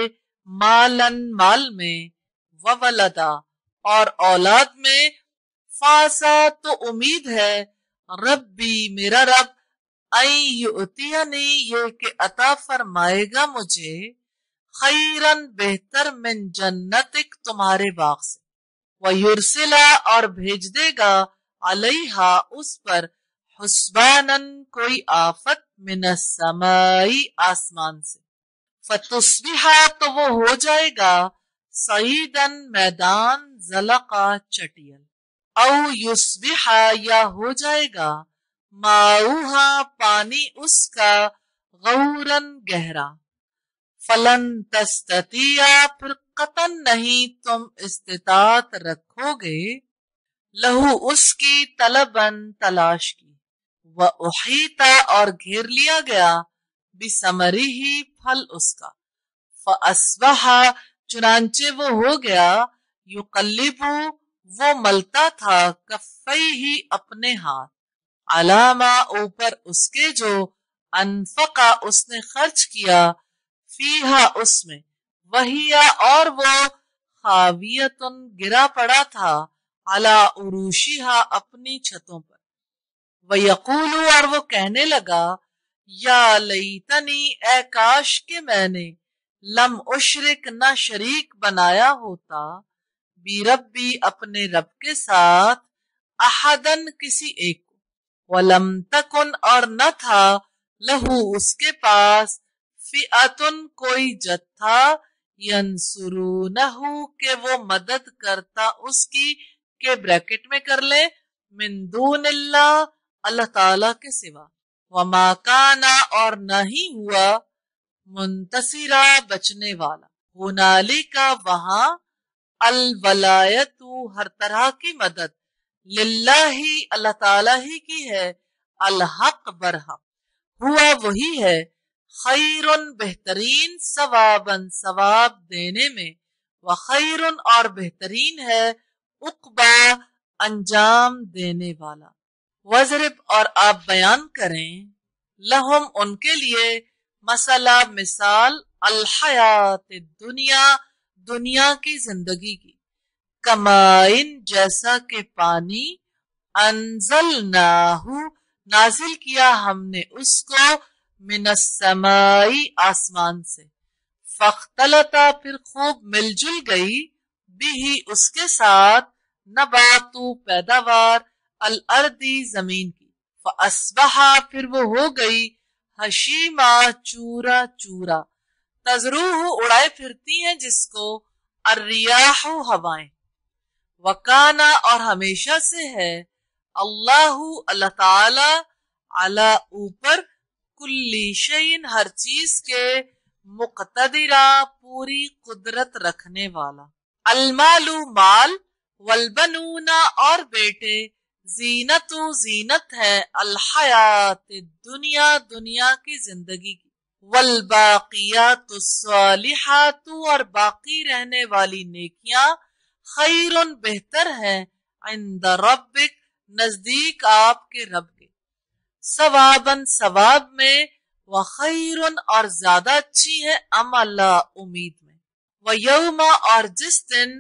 Speaker 1: मालन माल में व वलदा और औलाद में फासा तो उम्मीद है रब्बी मेरा रब युतियनी ये कि अता फरमाएगा मुझे खैरन बेहतर मिन जन्नतिक तुम्हारे बाग से व युरसिला और भेज देगा अलैहा उस पर हुस्बानन कोई आफत मिनस समाई आसमान से फतुस्बिहा तो वो हो जाएगा सईदन मैदान जलका चटियल औ युस्बिहा या हो जाएगा माऊहा पानी उसका गौरन गहरा फलन तस्ततिया फिर कतन नहीं तुम इस्तितात रखोगे लहू उसकी तलबन तलाश की व उहीता और घेर लिया गया बिसमरी ही फल उसका फअस्बहा चुनांचे वो हो गया युकल्लिबु वो मलता था कफ़ई ही अपने हाथ अलामा ऊपर उसके जो अनफका उसने खर्च किया, फीहा उसमें, वहिया और वो, खावियतुन गिरा पड़ा था, अला उरूशिहा अपनी छतों पर। वयकूलु और वो कहने लगा, या लईतनी ए काश के मैंने, लम उशरिक न शरीक बनाया होता, बी रब्बी अपने रब के साथ, अहदन किसी एक को, वलम तकुन और न था, लहू उसके पास, फिअतुन कोई जत्था, यंसुरूनहू के वो मदद करता उसकी, के ब्रैकेट में कर ले, मिन दूनिल्लाह अल्लाह ताला के सिवा, वमा काना और नहीं हुआ, मुंतसिरा बचने वाला, हुनालिका वहां, अल वलायतु हर तरह की मदद, लिल्लाही अल्लाह ताला ही की है, अल हक बरहक, हुआ वही है, खैरुन बेहतरीन, सवाबन सवाब देने में, व खैरुन और बेहतरीन है, उकबा अंजाम देने वाला। वजरिब और आप बयान करें, लहुम उनके लिए, मसला मिसाल, अल हयात दुनिया दुनिया की जिंदगी की, कमाइन जैसा के पानी, अंजलनाहु नाजिल किया हमने उसको, मिनस्समाई आसमान से, फख्तलता फिर खूब मिलजुल गई, बिही उसके साथ, नबातु पैदावार, अल अर्दी जमीन की, फअस्बहा फिर वो हो गई, हशीमा चूरा चूरा, तजरूह उड़ाए फिरती हैं जिसको, अर्रियाहु हवाएं, वकाना और हमेशा से है, अल्लाहु अल्लाह ताला, अला ऊपर, कुल्ली शैइन हर चीज के, मुक्तदिरा पूरी कुदरत रखने वाला। अलमालू माल, वलबनूना और बेटे, जीनतु जीनत है, अलहयात दुनिया दुनिया की जिंदगी की, वलबाकियातु सालिहातु और बाकी रहने वाली नेकियां, खैरुन बेहतर है, इंद रब्बिक नजदीक आपके रब के, सवाबन सवाब में, व खैरुन और ज्यादा अच्छी है, अमला उम्मीद में, व यौमा और जिस दिन,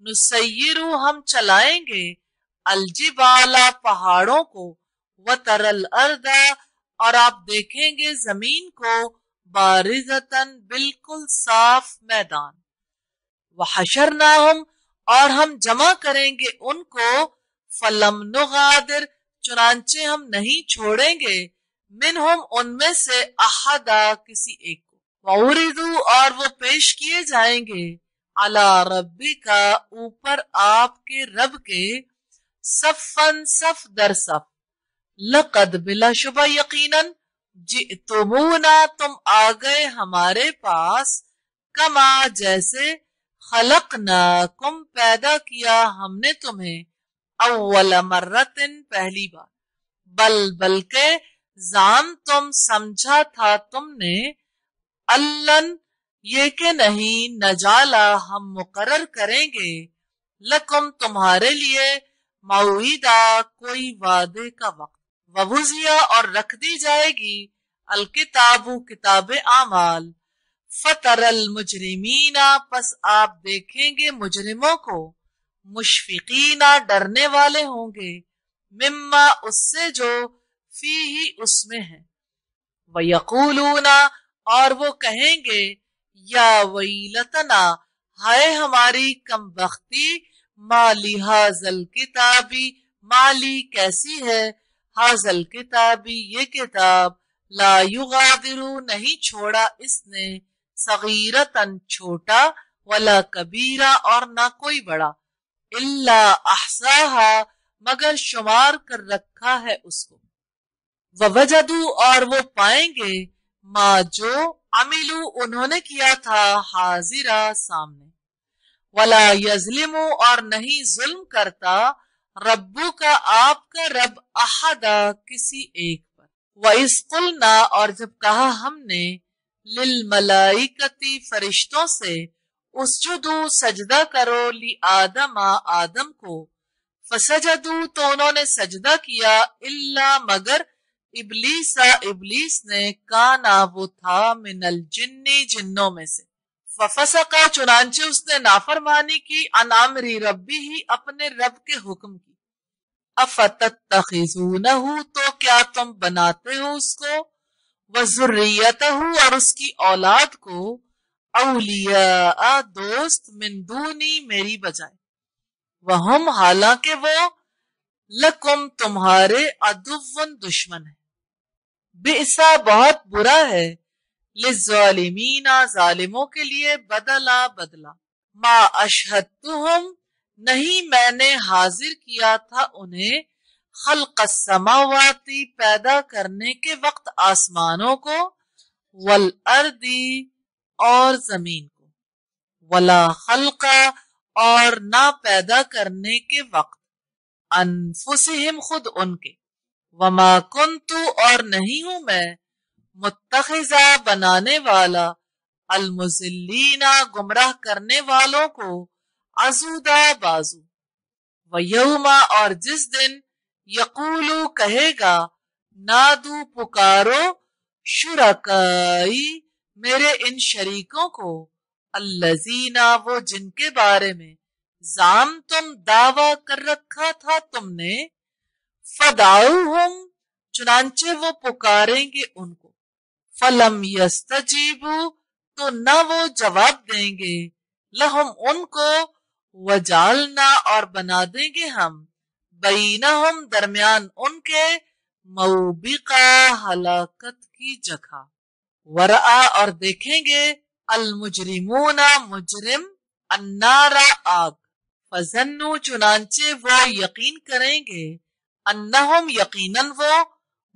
Speaker 1: नुसय्यिरु हम चलाएंगे, अलजिबाला पहाड़ों को, व तरल अर्दा और आप देखेंगे जमीन को, बारिजतन बिल्कुल साफ मैदान, व हशरनाहुम और हम जमा करेंगे उनको, फलम नुगादिर चुनांचे हम नहीं छोड़ेंगे, मिनहुम उनमें से, अहदा किसी एक को, वउरिदु और वो पेश किए जाएंगे, अला रब्बी का ऊपर आपके रब के, सफन सफ दर सफ, लक़द बिलाशुबा यकीनन, जितुमूना तुम आ गए हमारे पास, कमा जैसे, खलकनाकुम पैदा किया हमने तुम्हें, अव्वल मर्रतिन पहली बार, बल बल्कि, जान तुम समझा था तुमने, अल्लन ये के नहीं, नजाला हम मुकर्रर करेंगे, लकुम तुम्हारे लिए, मौईदा कोई वादे का वक्त, वबुजिया और रख दी जाएगी, अल किताबु किताबे आमाल, फतरल मुजरिमीना पस आप देखेंगे मुजरिमों को, मुशफिकीना डरने वाले होंगे, मिम्मा उससे जो, फीही उसमें है, वयकूलूना और वो कहेंगे, या वईलतना हाय हमारी कम बख्ती, माली हाजल किताबी माली कैसी है, हाजल किताबी ये किताब, ला युगादिरू नहीं छोड़ा इसने, सगीरतन छोटा, वला कबीरा और ना कोई बड़ा, इल्ला अहसाहा मगर शुमार कर रखा है उसको, ववजदू और वो पाएंगे, माँ जो अमिलू उन्होंने किया था, हाजिरा सामने, वला यजलिमु और नहीं जुल्म करता, रब्बू का आपका रब, अहदा किसी एक पर, वइस्कुलना और जब कहा हमने, लिल मलाइकती फरिश्तों से, उसजुदू सजदा करो, ली आदमा आदम को, फसजदू तो उन्होंने सजदा किया, इल्ला मगर, इबलीस ने काना वो था मिनल जिन्नी जिन्नों में से फफसका चुनांचे उसने नाफरमानी की अनामरी रब्बी ही अपने रब के हुक्म की अफतत्तखिज़ूनहु तो क्या तुम बनाते हो उसको वज़ुर्रियतहु और उसकी औलाद को औलिया दोस्त मिन दूनी मेरी बजाय वहम हालांकि वो लकुम तुम्हारे अदुव्वन दुश्मन है बिसा बहुत बुरा है लिज़्ज़ालिमीना जालिमों के लिए बदला बदला मा अशहदतुहुम नहीं मैंने हाजिर किया था उन्हें खल्क़स समावाती पैदा करने के वक्त आसमानों को वल अर्दी और जमीन को वला खल्क़ा और ना पैदा करने के वक्त अनफुसिहिम खुद उनके वमा कुन्तु और नहीं हूं मैं मुत्तखिज़ा बनाने वाला अलमुज़िल्लीना गुमराह करने वालों को अज़ूदा बाजू व यौमा और जिस दिन यकूलू कहेगा नादू पुकारो शुरकाई मेरे इन शरीकों को अल्लज़ीना वो जिनके बारे में जाम तुम दावा कर रखा था तुमने फदाऊहुम चुनांचे वो पुकारेंगे उनको फलम यस्तजीबू तो न वो जवाब देंगे लहुम उनको वजालना और बना देंगे हम बैनहुम दरमियान उनके मौबिका हलाकत की जगह वरआ और देखेंगे अल मुजरिमूना मुजरिम अन्नारा आग फजन्नु चुनांचे वो यकीन करेंगे अन्नहुम यकीनन वो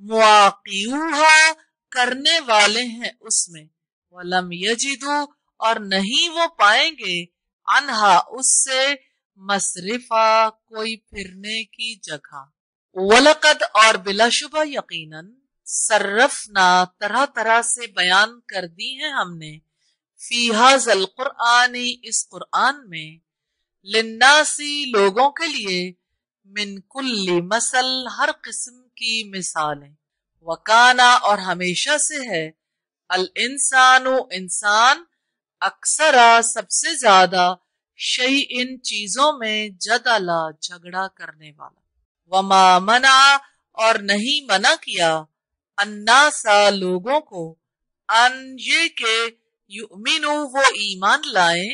Speaker 1: मुआक़िऊहा करने वाले हैं उसमें वलम यजिदू और नहीं वो पाएंगे अनहा उससे मसरिफा कोई फिरने की जगह वलकद और बिलाशुबा यकीनन सर्रफना तरह तरह से बयान कर दी है हमने फी हाज़ल कुरआनी इस कुरआन में लिन्नासी लोगों के लिए मिन कुल्ली मसल हर किस्म की मिसालें वकाना और हमेशा से है अल इंसानु इंसान अक्सरा सबसे ज्यादा शई इन चीजों में जदला झगड़ा करने वाला वमा मना और नहीं मना किया अन्नासा लोगों को अन ये के युमिनु वो ईमान लाए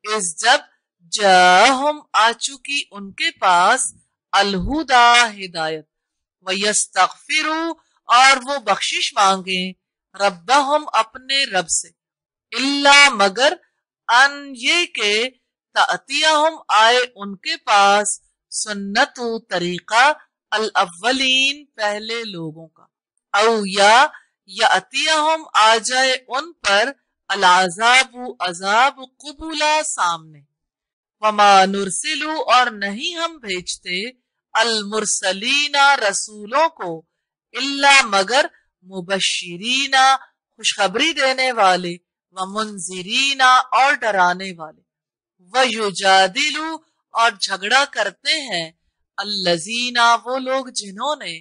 Speaker 1: इस जब जाहुम आ चुकी उनके पास अलहुदा हिदायत वयस्तगफिरु और वो बख्शिश मांगे रब्बहुम अपने रब से इल्ला मगर अन ये के तातियाहुम आए उनके पास सुन्नतु तरीका अल अव्वलीन पहले लोगों का औ या अतियाहुम आ जाए उन पर अल अज़ाबु अज़ाब कुबूला सामने वमा नुरसिलु और नहीं हम भेजते अल मुरसलीना रसूलों को इल्ला मगर मुबश्शिरीना खुशखबरी देने वाले व मुंजिरीना और डराने वाले व युजादिलु और झगड़ा करते हैं अल्लज़ीना वो लोग जिन्होंने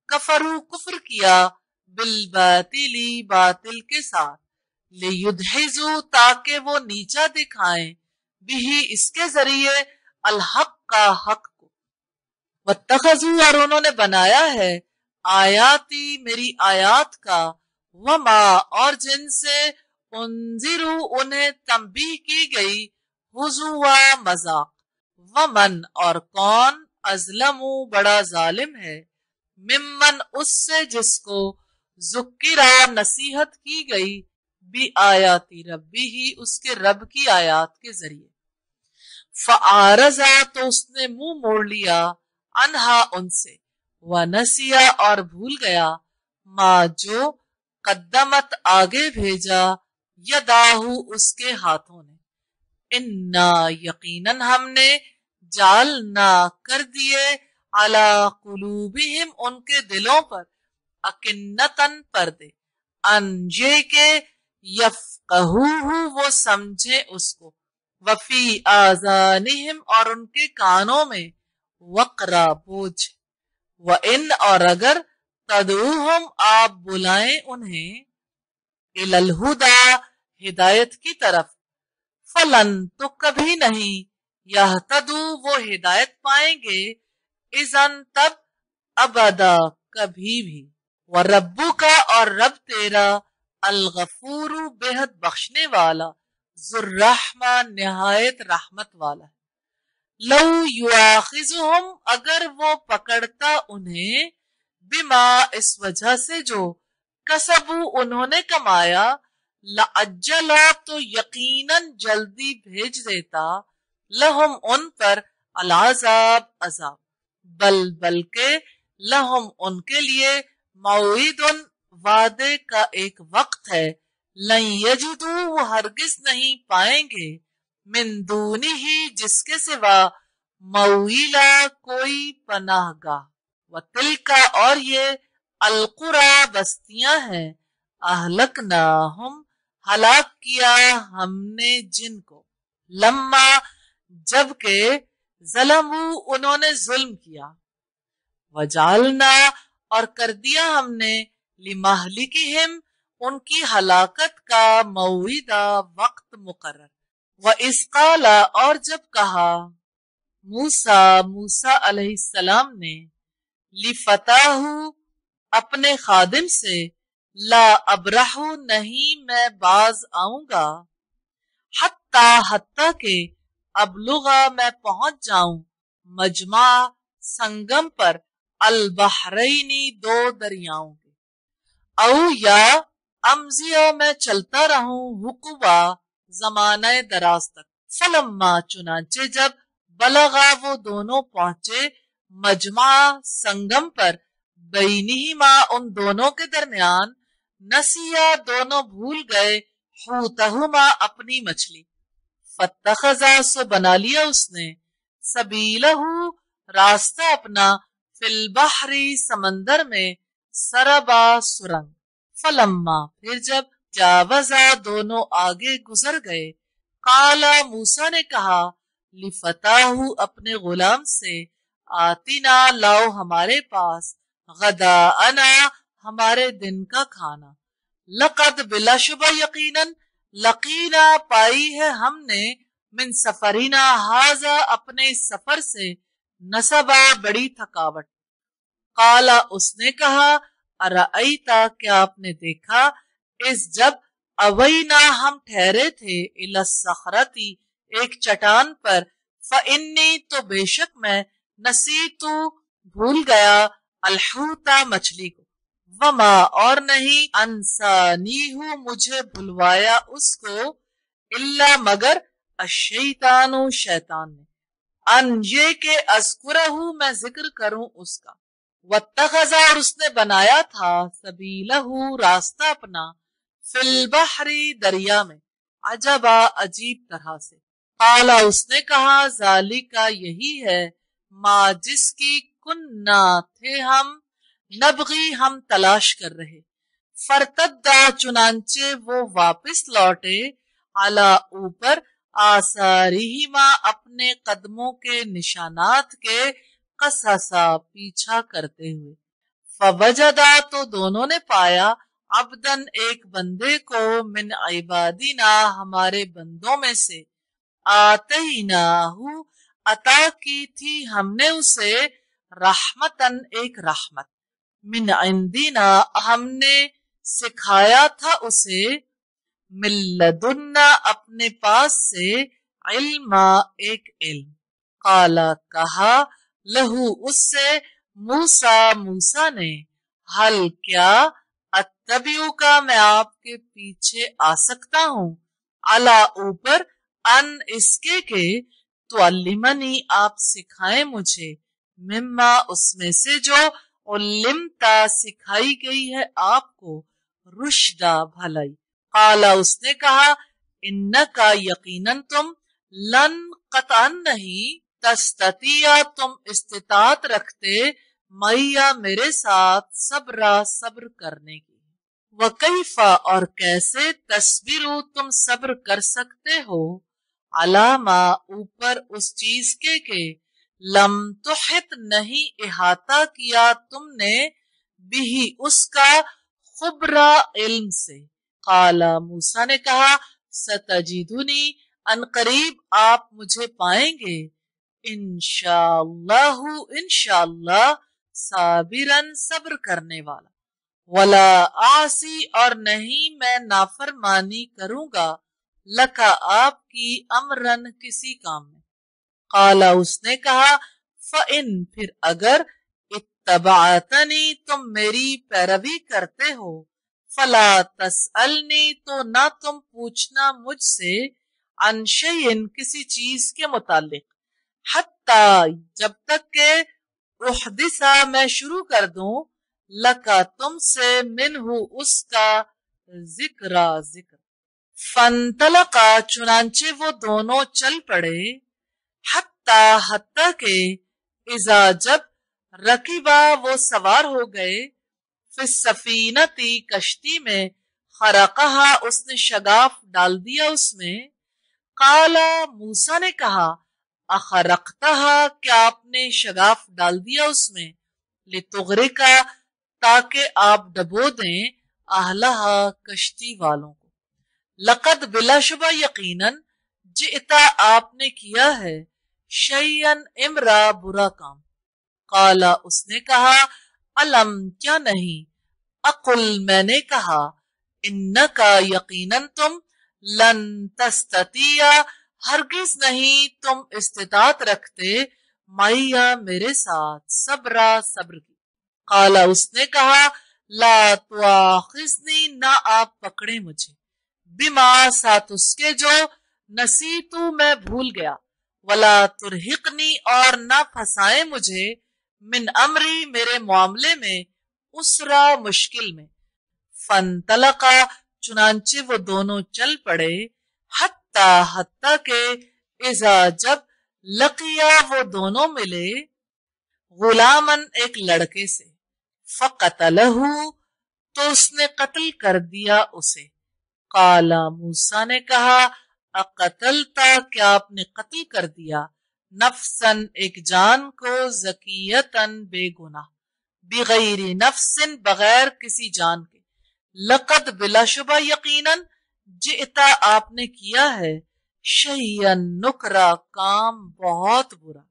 Speaker 1: कफरू कुफ्र किया बिल बातिली बातिल के साथ लियुदहिजु ताकि वो नीचा दिखाएं बिही इसके जरिए अल हक का हक को वत्तखजू और उन्होंने बनाया है आयाती मेरी आयात का वमा और जिनसे उन्जिरु उन्हें तंबीह की गई हुजुआ मजाक वमन और कौन अजलमु बड़ा जालिम है मिम्मन उससे जिसको जुक्किरा नसीहत की गई बी आयाती रब्बी ही उसके रब की आयात के जरिए फ़आरज़ा तो उसने मुंह मोड़ लिया अनहा उनसे व नसिया और भूल गया माँ जो कद्दमत आगे भेजा यदाहू उसके हाथों ने इन्ना यकीनन हमने जालना कर दिए अला कुलूबिहिम उनके दिलों पर अकिन्नतन पर्दे अनजे के यफ़क़हूहु वो समझे उसको वफी आज़ानिहिम और उनके कानों में वक़रा बोझ व इन और अगर तदूहुम आप बुलाएं उन्हें, इलल हुदा हिदायत की तरफ, फलन तो कभी नहीं, यहतदू वो हिदायत पाएंगे, इज़न तब, अबदा कभी भी। व रब्बू का और रब तेरा, अल गफूरू बेहद बख्शने वाला, जुर्रहमा निहायत रहमत वाला। लौ युआखिजुहुम अगर वो पकड़ता उन्हें, बिमा इस वजह से जो, कसबू उन्होंने कमाया, लअज्जला तो यकीनन जल्दी भेज देता, लहुम उन पर, अलाजाब अजाब, बल्कि लहुम उनके लिए, मौइदुन वादे का एक वक्त है, लन यजिदू वो हरगिज नहीं पाएंगे, मिन दूनी ही जिसके सिवा, मौइला कोई पनाहगाह। व तिलका और ये, अलकुरा बस्तियां हैं, अहलकनाहुम हलाक किया हमने जिनको, लम्मा जबकि, ज़लमू उन्होंने जुल्म किया, वजालना और कर दिया हमने, लिमहलिकिहिम उनकी हलाकत का, मौइदा वक्त मुकर्रर। व इसकाला और जब कहा, मूसा मूसा अलैहिस्सलाम ने, लिफताहू अपने खादिम से, ला अबरहू नहीं मैं बाज आऊंगा, हत्ता हत्ता के, अबलुगा मैं पहुंच जाऊं, मजमा संगम पर, अल बहरैनी दो दरियाओं के, औ या अमजिया मैं चलता रहूं, हुकुबा जमाने दराज तक, फलम्मा चुनाचे जब, बलगा वो दोनों पहुंचे, मजमा संगम पर, बैनिहिमा उन दोनों के दरमियान, नसिया दोनों भूल गए, हूतहुमा अपनी मछली, फत्तखज़ा सो बना लिया उसने, सबीलहू रास्ता अपना, फिल बहरी समंदर में, सरबा सुरंग, फलम्मा फिर जब, जावजा दोनों आगे गुजर गए, काला मूसा ने कहा, लिफताहू अपने गुलाम से, आतिना लाओ हमारे पास, गदाअना हमारे दिन का खाना, लक़द बिलाशुबा यकीनन, लकीना पाई है हमने, मिन सफरीना हाजा अपने सफर से, नसबा बड़ी थकावट। काला उसने कहा, अरअयता क्या आपने देखा, इस जब अवैना हम ठहरे थे, इला सखरती एक चट्टान पर, फ़इन्नी तो बेशक मैं, नसीतु भूल गया, अलहूता मछली को, वमा और नहीं, अंसानीहू मुझे भुलवाया उसको, इल्ला मगर, अशैतानु शैतान ने, अन ये के अज़कुरहू मैं जिक्र करूं उसका, वत्तखज़ा और उसने बनाया था, सबीलहू रास्ता अपना, फिल बहरी दरिया में, अजबा अजीब तरह से, काला उसने कहा, ज़ालिका यही है, माँ जिसकी कुन्ना थे हम, नबगी हम तलाश कर रहे, फरतद्दा चुनांचे वो वापस लौटे, अला ऊपर, आसारिहिमा अपने कदमों के निशानात के, कससा पीछा करते हुए, फवजदा तो दोनों ने पाया, अब्दन एक बंदे को, मिन इबादिना हमारे बंदों में से, आतैनाहू अता की थी हमने उसे, रहमतन एक रहमत, मिन इंदिना हमने सिखाया था उसे, मिल्लदुन्ना अपने पास से, इल्मा एक इल्म, काला कहा, लहू उससे, मूसा मूसा ने, हल क्या, अत्तबिउ का मैं आपके पीछे आ सकता हूँ, अला ऊपर, अन इसके के, तुअल्लिमनी आप सिखाएं मुझे, मिम्मा उसमें से जो, उल्लिमता सिखाई गई है आपको, रुश्दा भलाई। काला उसने कहा, इन्नका यकीनन तुम, लन कतअन नहीं, तस्ततिया तुम इस्तिताअत रखते, मैया मेरे साथ, सब्रा सब्र करने की, व कैफा और कैसे, तस्बिरु तुम सब्र कर सकते हो, अलामा ऊपर उस चीज के लम तुहित नहीं इहाता किया तुमने, बिही उसका खुबरा इल्म से। काला मूसा ने कहा सतजिदुनी अनकरीब आप मुझे पाएंगे इंशाअल्लाहु इंशाअल्लाह साबिरन सब्र करने वाला वला आसी और नहीं मैं नाफरमानी करूंगा लका आपकी अमरन किसी काम में। काला उसने कहा फ़इन फिर अगर इत्तबाअतनी तुम मेरी पैरवी करते हो फला तसअलनी तो ना तुम पूछना मुझसे अन शैइन किसी चीज के मुतालिक हत्ता जब तक के उहदिसा मैं शुरू कर दूं लका तुमसे मिनहु उसका जिक्र। फंतलका चुनांचे वो दोनों चल पड़े हत्ता हत्ता के इजा जब रकीबा वो सवार हो गए फिस सफीनती कश्ती में खरकहा उसने शगाफ डाल दिया उसमें। काला मूसा ने कहा अखरकतहा क्या आपने शगाफ डाल दिया उसमें लितुगरिका ताकि आप डबो दें अहलहा कश्ती वालों को। लक़द बिलाशुबा यकीनन जिता आपने किया है शैयन इमरा बुरा काम। काला उसने कहा अलम क्या नहीं अकुल मैंने कहा इन्नका यकीनन तुम लन तस्ततिया हरगिज नहीं तुम इस्तिताअत रखते मैया मेरे साथ सब्रा सब्र की। काला उसने कहा ला तुआखिजनी ना आप पकड़े मुझे बिमा साथ उसके जो नसीतु मैं भूल गया वला तुरहिकनी और ना फंसाए मुझे मिन अमरी मेरे मामले में उसरा मुश्किल में। फनतलका चुनांचे वो दोनों चल पड़े हत्ता हत्ता के इजा जब लकिया वो दोनों मिले गुलामन एक लड़के से फकतलहू तो उसने कत्ल कर दिया उसे। काला मूसा ने कहा अकतलता क्या आपने कत्ल कर दिया नफसन एक जान को जकियतन बेगुनाह बिगैरी नफसिन बगैर किसी जान के। लक़द बिलाशुबा यकीनन जिता आपने किया है शैयन नुकरा काम बहुत बुरा।